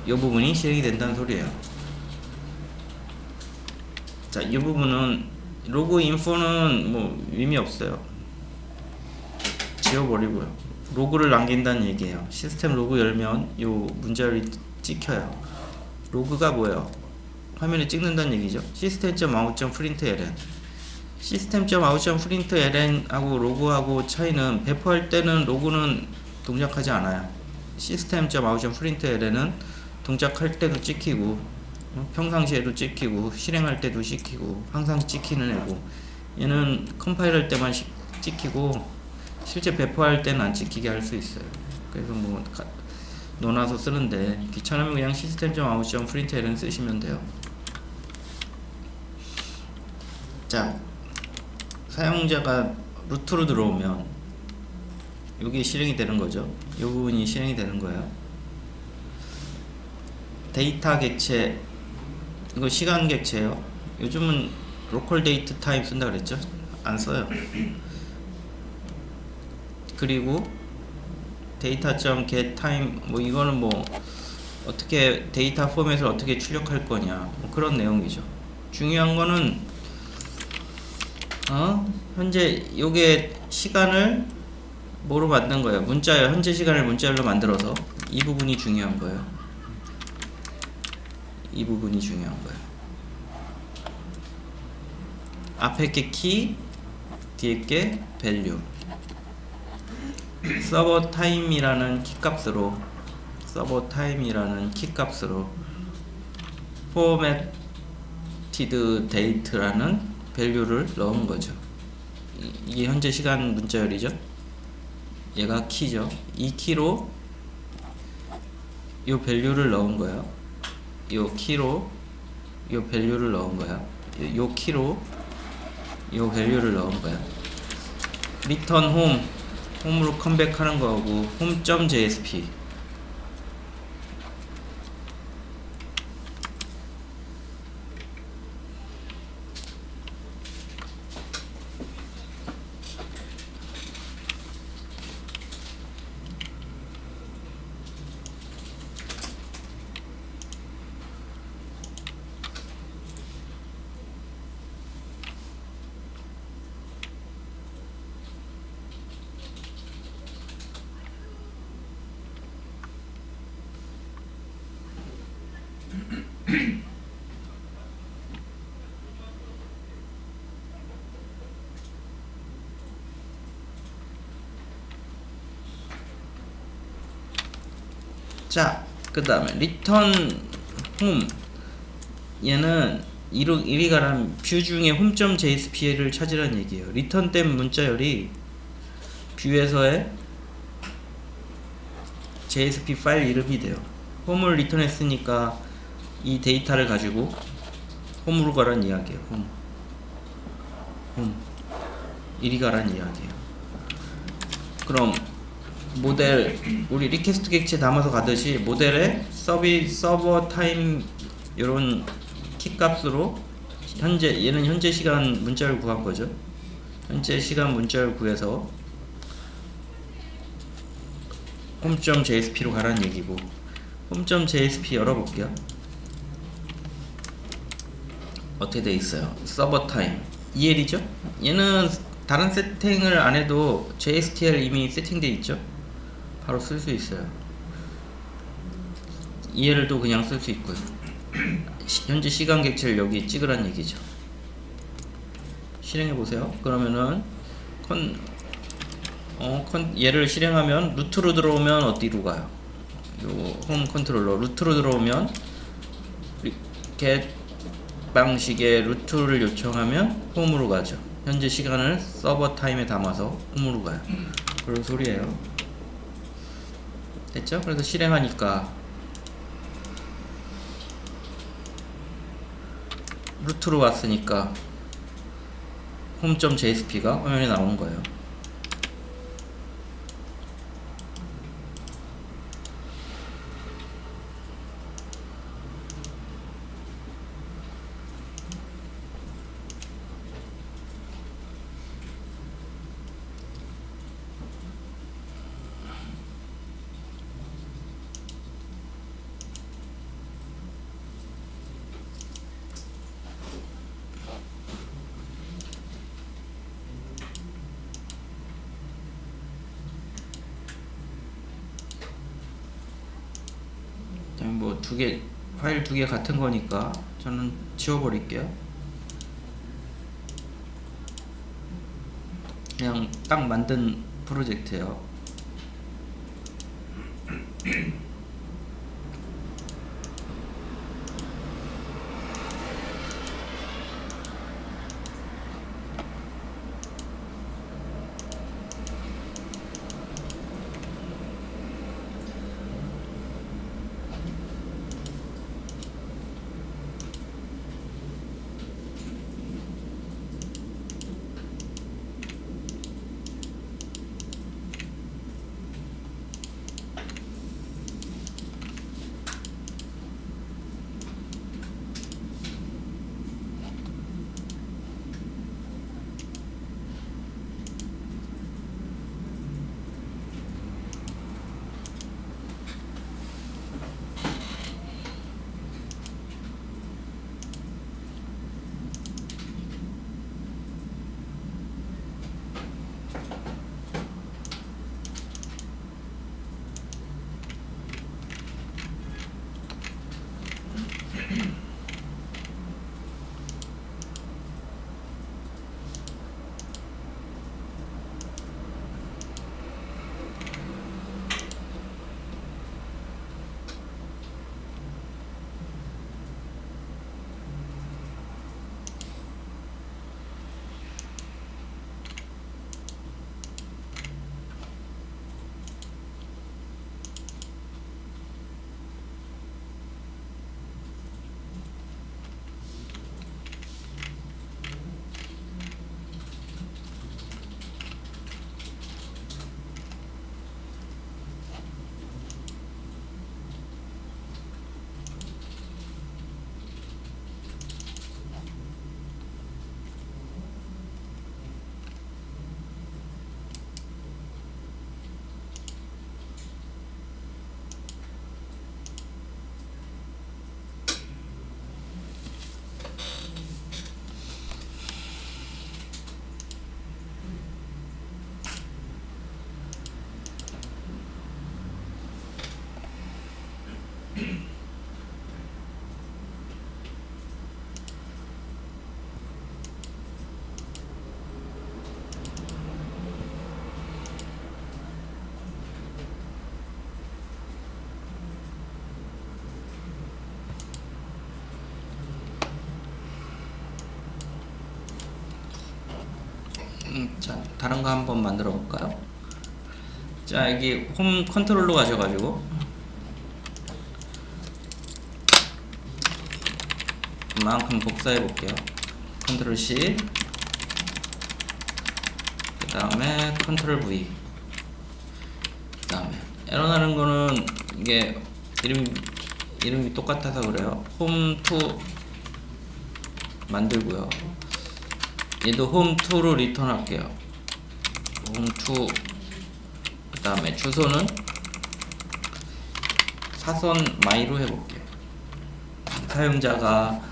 이 부분이 실행이 된다는 소리예요. 자, 이 부분은 로그 인포는 뭐 의미 없어요. 지워버리고요. 로그를 남긴다는 얘기예요. 시스템 로그 열면 이 문자열이 찍혀요. 로그가 뭐예요? 화면에 찍는다는 얘기죠. system.out.println. system.out.println 하고 로그하고 차이는, 배포할 때는 로그는 동작하지 않아요. system.out.println은 동작할 때도 찍히고, 평상시에도 찍히고, 실행할 때도 찍히고, 항상 찍히는 애고, 얘는 컴파일할 때만 찍히고 실제 배포할 때는 안 찍히게 할 수 있어요. 그래서 뭐 넣어놔서 쓰는데, 귀찮으면 그냥 system.out.println 쓰시면 돼요. 자, 사용자가 루트로 들어오면 여기 실행이 되는 거죠. 이 부분이 실행이 되는 거예요. 데이터 객체, 이거 시간 객체예요. 요즘은 로컬 데이트 타임 쓴다 그랬죠? 안 써요. 그리고 data.get time, 뭐 이거는 뭐 어떻게 데이터 포맷을 어떻게 출력할 거냐, 뭐 그런 내용이죠. 중요한 거는 현재 요게 시간을 뭐로 만든 거예요? 문자열, 현재 시간을 문자열로 만들어서, 이 부분이 중요한 거예요. 이 부분이 중요한 거예요. 앞에 게 키, 뒤에 게 밸류. 서버 타임이라는 키 값으로, formatted date라는 밸류를 넣은 거죠. 이게 현재 시간 문자열이죠. 얘가 키죠. 이 키로 요 밸류를 넣은 거예요. 요 키로 요 밸류를 넣은 거야. 요 키로 요 밸류를 넣은 거야. return home, 홈으로 컴백하는 거고, home.jsp. 자, 그 다음에 return home, 얘는 이리 가란 뷰 중에 home.jsp를 찾으라는 얘기예요. 리턴된 문자열이 뷰에서의 JSP 파일 이름이 돼요. 홈을 리턴했으니까 이 데이터를 가지고 홈으로 가란 이야기예요. 홈 이리 가란 이야기예요. 그럼 모델, 우리 리퀘스트 객체 담아서 가듯이 모델에 서버 타임 요런 키 값으로 얘는 현재 시간 문자열 구한 거죠. 현재 시간 문자열 구해서 home.jsp로 가라는 얘기고, home.jsp 열어볼게요. 어떻게 돼 있어요? 서버 타임 EL이죠? 얘는 다른 세팅을 안 해도 JSTL 이미 세팅돼 있죠? 바로 쓸 수 있어요. EL도 그냥 쓸 수 있고요. 현재 시간 객체를 여기 찍으란 얘기죠. 실행해 보세요. 그러면은 얘를 실행하면 루트로 들어오면 어디로 가요? 요 홈 컨트롤러 루트로 들어오면 get 방식의 루트를 요청하면 홈으로 가죠. 현재 시간을 서버 타임에 담아서 홈으로 가요. 그런 소리예요. 됐죠? 그래서 실행하니까 루트로 왔으니까 home.jsp가 화면에 나온 거예요. 뭐 파일 두 개 같은 거니까 저는 지워버릴게요. 그냥 딱 만든 프로젝트예요. 자, 다른 거 한번 만들어 볼까요? 자, 여기 홈 컨트롤로 가셔가지고 그만큼 복사해 볼게요. 컨트롤 C, 그 다음에 컨트롤 V, 그 다음에 에러 나는 거는 이게 이름이 똑같아서 그래요. 홈2 만들고요. 얘도 홈2로 리턴 할게요. 홈2, 그 다음에 주소는 사선 마이로 해볼게요. 사용자가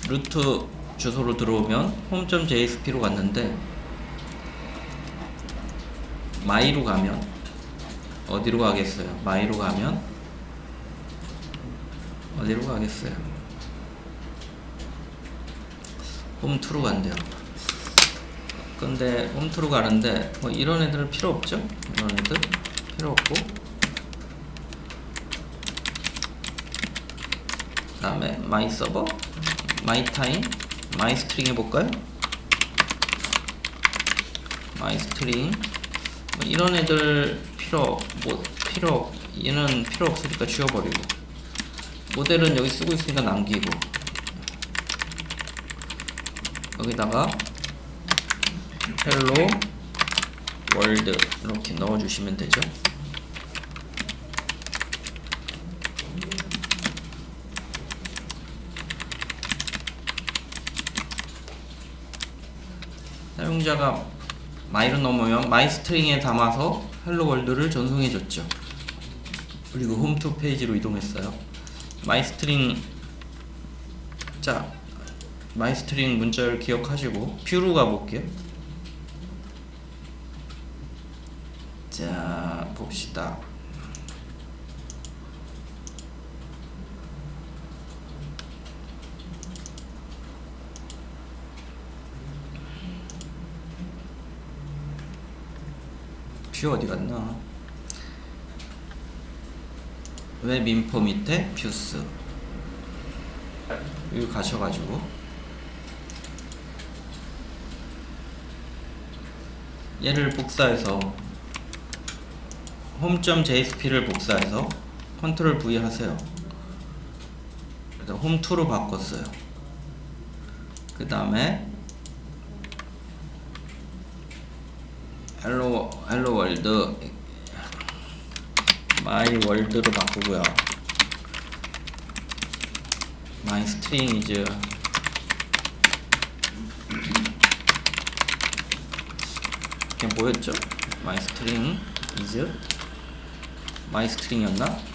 루트 주소로 들어오면 home.jsp로 갔는데 마이로 가면 어디로 가겠어요? 마이로 가면 어디로 가겠어요? 홈2로 간대요. 근데 홈2로 가는데 뭐 이런 애들은 필요 없죠? 이런 애들 필요 없고, 그 다음에 마이 서버, 마이 타임, 마이 스트링 해볼까요? 마이 스트링, 뭐 이런 애들 얘는 필요 없으니까 지워버리고, 모델은 여기 쓰고 있으니까 남기고, 여기다가 헬로 월드 이렇게 넣어주시면 되죠. 사용자가 마이로 넘으면 마이 스트링에 담아서 헬로 월드를 전송해 줬죠. 그리고 홈2 페이지로 이동했어요. 마이 스트링, 자, 마이 스트링 문자를 기억하시고 뷰로 가볼게요. 자, 봅시다. 뷰 어디 갔나? 웹 인포 밑에 뷰스 여기 가셔가지고 얘를 복사해서 home.jsp를 복사해서 컨트롤 V 하세요. 그래서 홈2로 바꿨어요. 그 다음에 헬로 월드 마이 월드로 바꾸고요. 마이 스트링 이즈 이게 뭐였죠? 마이 스트링 이즈 마이 스트링이었나?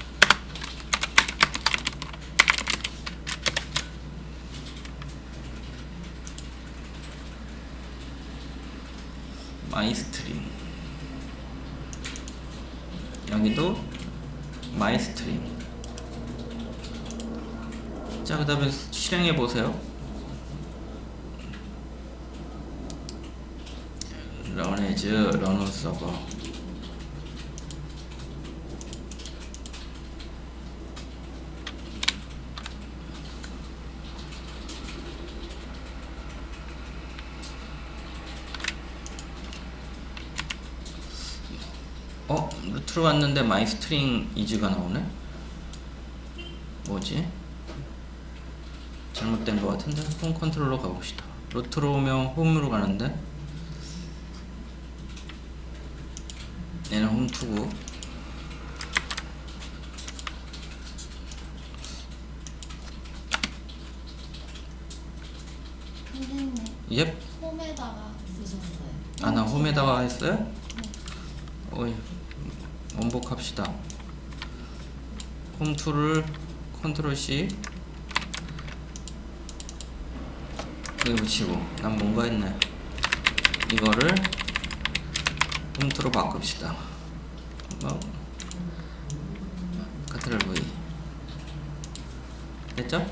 마이 스트링, 여기도 마이 스트링. 자, 그 다음에 실행해 보세요. run as run 서버. 루트로 왔는데 my string is가 나오네? 뭐지? 잘못된 것 같은데? 홈 컨트롤러 가봅시다. 루트로 오면 홈으로 가는데 얘는 홈2고 선생님, 옙. 홈에다가 쓰셨어요. 아, 나 홈에다가 했어요? 어이, 원복합시다. 홈2를 컨트롤 C 여기 붙이고, 난 뭔가 했네. 이거를 홈2로 바꿉시다. 컨트롤 V 됐죠?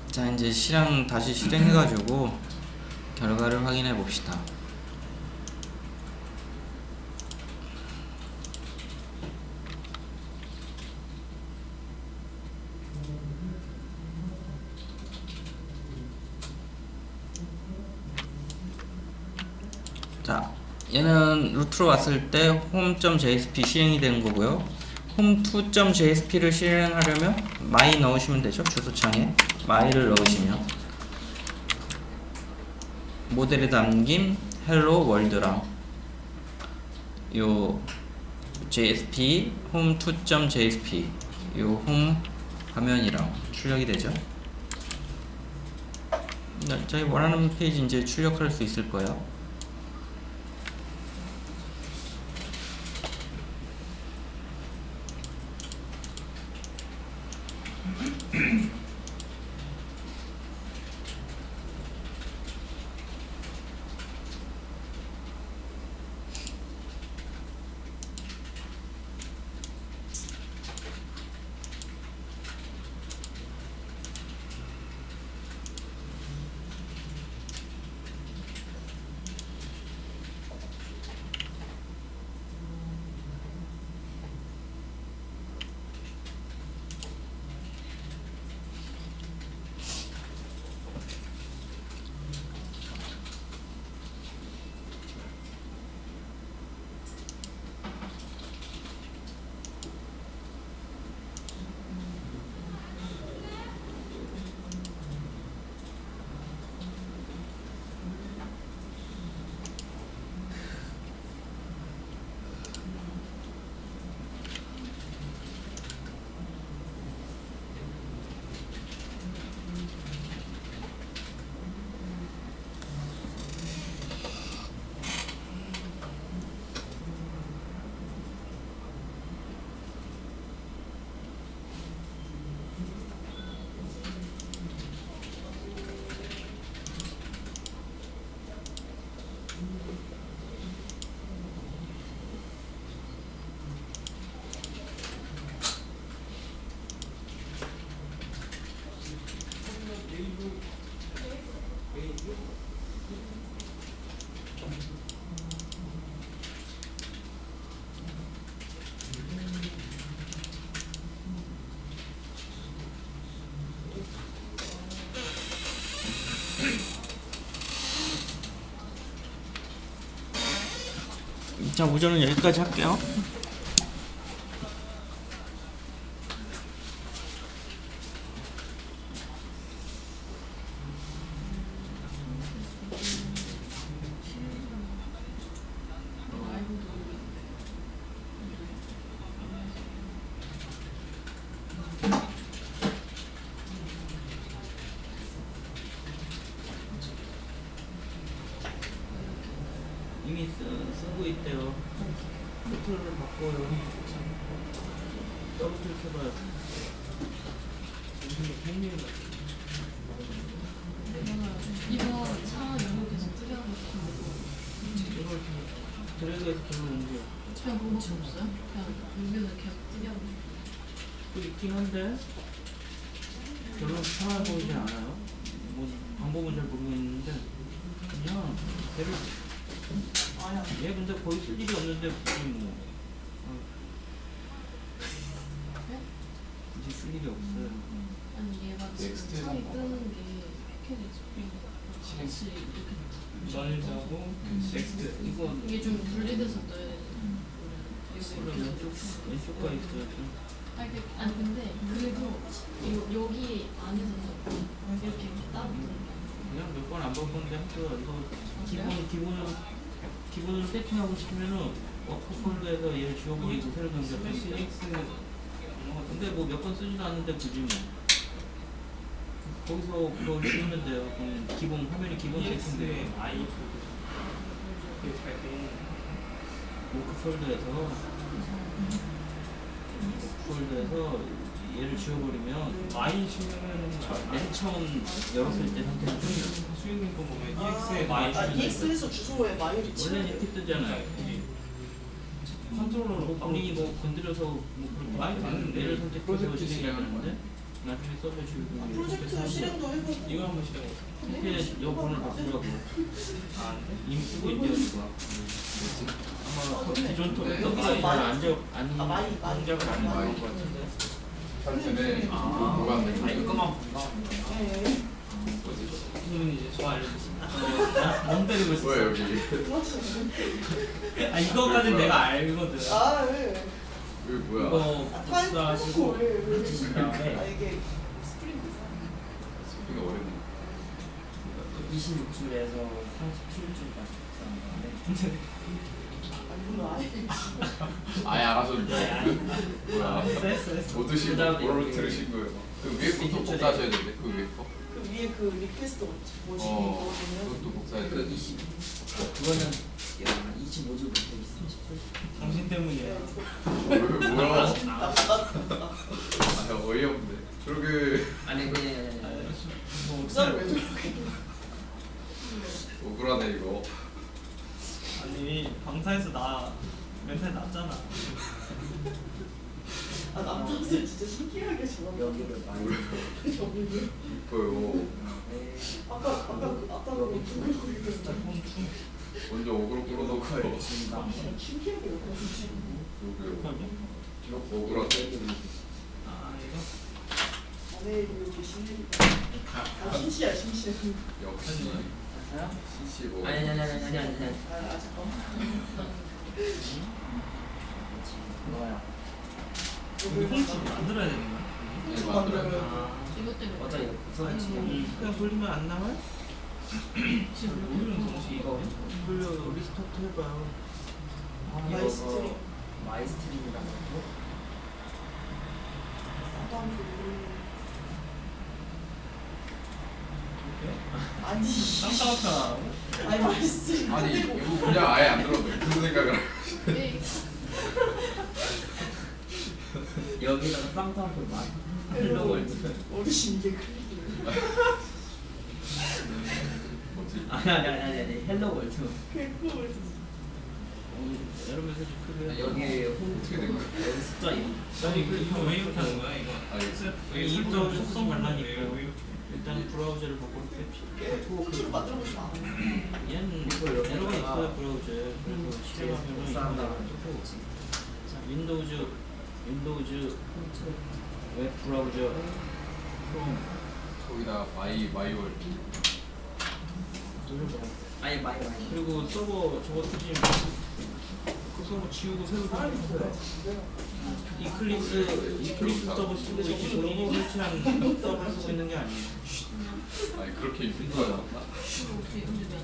자, 이제 다시 실행해가지고 결과를 확인해 봅시다. 자, 얘는 루트로 왔을 때 home.jsp 실행이 된 거고요. home2.jsp를 실행하려면 my 넣으시면 되죠. 주소창에 my를 넣으시면 모델에 담긴 hello world랑 요 JSP home2.jsp 요 홈 화면이랑 출력이 되죠. 저희 원하는 페이지 이제 출력할 수 있을 거예요. 자, 우선은 여기까지 할게요. 이미 쓰고 있대요. 컨트롤을 바꿔요. 더블 클릭해봐요. 코드에서 별로 온게 그냥 뭔지 없어요? 그냥 의견을 그냥 그냥 또 있긴 한데 별로 편해 보이진 않아요. 뭐 방법은 잘 모르겠는데 그냥 걔를 얘 근데 거의 쓸 일이 없는데 굳이 뭐 굳이 쓸 일이 없어요. 아니 얘가 지금 넥스트 창이 해봐. 뜨는 게 패키지 같이 이렇게 전자고 넥스트 이거 이게 좀 분리돼서 떠야 돼. 원래 왼쪽 거 있어야죠. 아니 근데 그래도 여기 안에서 이렇게 따로 뜨는 게 그냥 몇 번 안 바꿨는데 학교 이거 기본으로 세팅하고 싶으면은 워크 폴더에서 얘를 지워버리고 새로 넘겨버리고 근데 뭐 몇 번 쓰지도 않는데 굳이 뭐 거기서 그걸 지우면 돼요. 그럼 기본 화면이 기본 세팅돼요. EX의 I 이렇게 잘 되는 워크 폴더에서 얘를 지워버리면 마이 치면은 맨 처음 열었을 때 상태는 좀 수익인 거 보면 EX의 마이 EX에서 주소에 마이를 치면 원래는 이렇게 뜨잖아요. 컨트롤러로 본인이 뭐 건드려서 뭐 그렇게 많이 되는데 얘를 선택해서 프로젝트 실행하는데 나중에 서버 지우고 프로젝트 실행도 해보고 이거 한번 시작해보세요. 이렇게 여번을 바꾸라고 아, 안 돼? 이미 쓰고 있대요. 아마 기존 여기서 톱에서 마이- 안 마이 동작을 안 마이. 해본 것 같은데. 할 때는 보관되고 이거만 네. 그러면 이제 저 알려주세요. 멍 때리고 있어. 뭐야 여기 아 이거까지는 내가 알거든. 아 왜? 여기 뭐야 이거 타임 복사하시고 왜? 그다음에 아 이게 스프링 이거 어렵네 26줄에서 37줄까지 복사한 건데 아니구나. 아예 알아줬는데 뭐야 했어 못 드시고 그다음에 뭐를 여기 들으신 거예요 그 위에 것도 복사하셔야 되는데 그 위에 거 그 위에 그 리퀘스트 뭐지 이거 그것도 복사해야 그 되는데 20 그거는 야 25줄부터 30줄 당신 때문이야. 뭐야 아 어이없네 저렇게 아니 그냥 뭐 복사를 왜 저렇게? 억울하네 이거 아니 방사에서 나 멘탈 났잖아. 아 남자들 진짜 신기하게 지금 여기를 많이 저분이 이거요 아까 그거 누구 먼저 억울로 끌어놓고 진다 신기하게 여기서 여기요 억울하네 아 이거 안에 이렇게 신기하다. 아 신시야 신시. 역시 맞아요? CC 뭐 아니 아 잠깐만. 뭐야 우리 홈치 만들어야 되는 거야? 네, 만들어요. 아 이것 때문에 어차피 우선 그냥 돌리면 안 나와요? 지금 오늘은 정식 이거 돌려 리스타트 해봐요. 마이스트링. 마이스트림이라고 하고 아니 쌍쌍쌍. 아니 마이스트링. 아니 이거 그냥 아예 안 들어도 무슨 생각을 왜 여기다가 쌍쌍풀 많이 헬로월드 어르신 이게 클릭이네. 뭐지 아니 헬로월드 그걸 여러 메시지 크게 여기 어떻게 된 거야? 여기 숫자 2 아니 그 이거 왜 이렇게 하는 거야 이거? 알겠어요. 이부터 속성 발라니까 왜 이렇게? 일단 브라우저를 바꿀게. 폰트로 만들어 보시면 안 돼. 얘는 에러가 있어요 브라우저에. 그래서 실행하면은 복사한 이거 다음에 뜨고. 자, 윈도우즈 웹 브라우저 크롬 거기다 마이월드 누르고 아니 많이 그리고 서버 저거 쓰지 그 서버 지우고 새로 설치해요. 이클립스 서버 쓰고 있지 저거 설치한 서버 쓰고 있는 게 아니에요. 아니 그렇게 힘들어요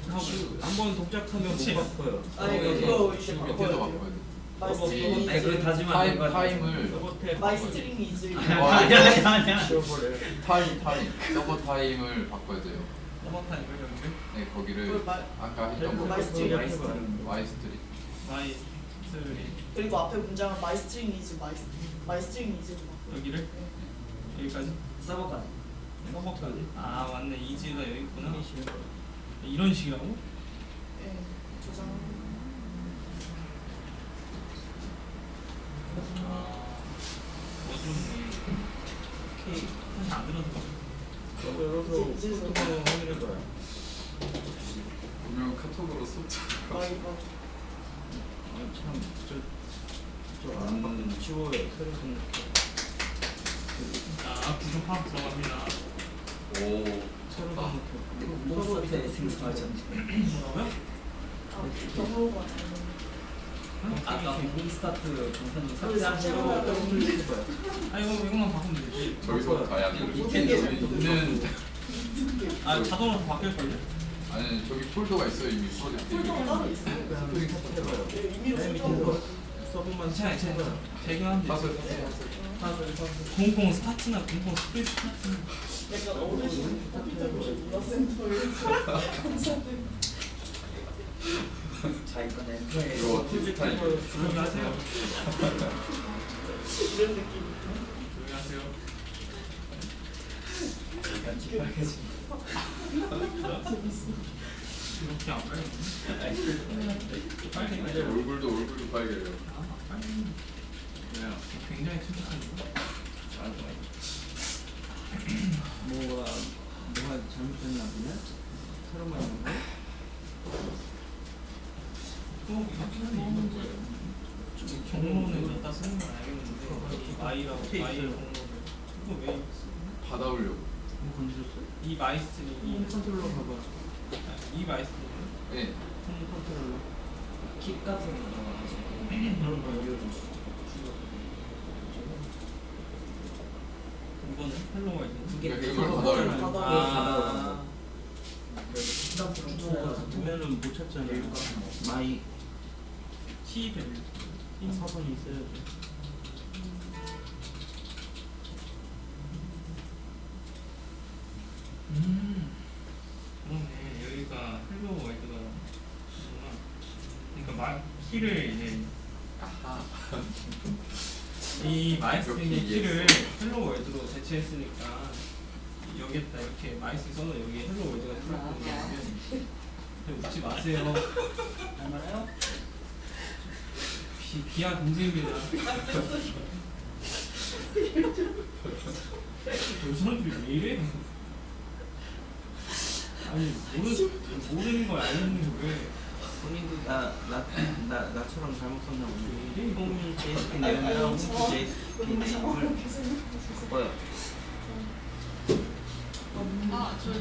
하고 한번 동작하면 못 바꿔요. 아니 서버에서 그거 이제 밑에서 바꿔야 바꿔야 돼요. 돼 마이스트링 아니 그거 다지면 안 되는 거 타임을 서버 탭 마이스트링이 이제 아니야 지워버려요. 타임 서버 타임을 바꿔야 돼요 넘어타는 거 여기? 네 거기를 그걸 아까 했던 거 마이스트링. 마이스트리 마이스트리 그리고 앞에 문장은 마이스트링 이즈 마이스트링 이즈 여기를 여기까지 서버까지 서버까지. 아 맞네 이지가 여기 있구나. 이런 식이라고? 예 저장 어지럽네. 오케이. 사실 안 들어서. 열어서 이제 포토만 확인해봐요. 분명 카톡으로 썼잖아요. 안 치워요. 새로 생각해. 자, 구조 파악 들어갑니다. 오. 새로 생각해. 몬스터에 생각하셨네. 뭐라고요? 경호가 아까 홈스타트 동선이 삭제하시고 해봐요. 아, 이거만 바꾸면 되지. 저기서 가야 돼. 밑에 여기 있는 아, 자동으로 바뀔걸요? 아니 저기 폴더가 있어요 이미 프로젝트 폴더가 따로 있어요. 스프링 해봐요. 임의로 설정을 서브만 괜찮아요, 괜찮아요. 되긴 한데. 사설 공공 스타트나 공공 스프릿 스타트. 약간 어르신 컴퓨터 문화센터에 감사들 자기 거는 이거 디지털 조용히 하세요. 이런 느낌. 조용히 하세요. 같이 빨개지. 이렇게 안 빨개. 빨개. 얼굴도 빨개요. 빨개. 왜요? 굉장히 침착한데. 뭐가 잘못됐나 보네? 새로 만든 거? 또 이렇게 경로는 갖다 쓰는 건 알겠는데 이 마이라고 마이 경로를 이거 왜 받아오려고. 뭐 건드렸어? 이 마이스트링이 컨트롤러 봐봐. 이 마이스트링 네. 홈 컨트롤러. 킥 같은 거 넣어가지고 그런 거 이어줘. 이거는 헬로 월드 두개 그걸 받아오려고. 받아오려고. 보면은 못 찾잖아요. 마이 T 밸류 사본이 있어야 돼. 그러네 여기가 헬로 월드가 있구나. 그러니까 키를 이제 아하. 이 마이스트링의 이렇게 키를 헬로 월드로 대체했으니까 여기에다 이렇게 마이스 써서 여기 헬로 월드가 들어가면 웃지 마세요. 알만해요? 귀한 동생입니다. 저 사람들이 왜 이래? 아니 모르는 걸 알겠는데 왜? 본인도 나처럼 잘못 썼나 보네. 왜 홈이 JSP 내용이랑 홈이 JSP 네임을 바꿔요. 저희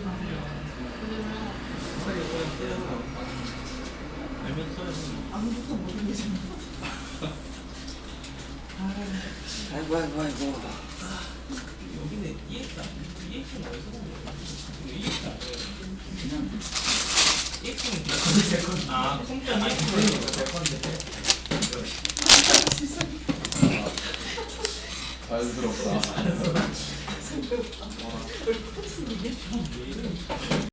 왜냐면 알면 써야지. 아무것도 모르는 게 아이고. 여기는 EX는 어디서 본 거야? 이거 EX 아니에요? 그냥 EX는 그냥 아 컴퓨터 아니 내 건데. 자연스럽다. 왜 이래?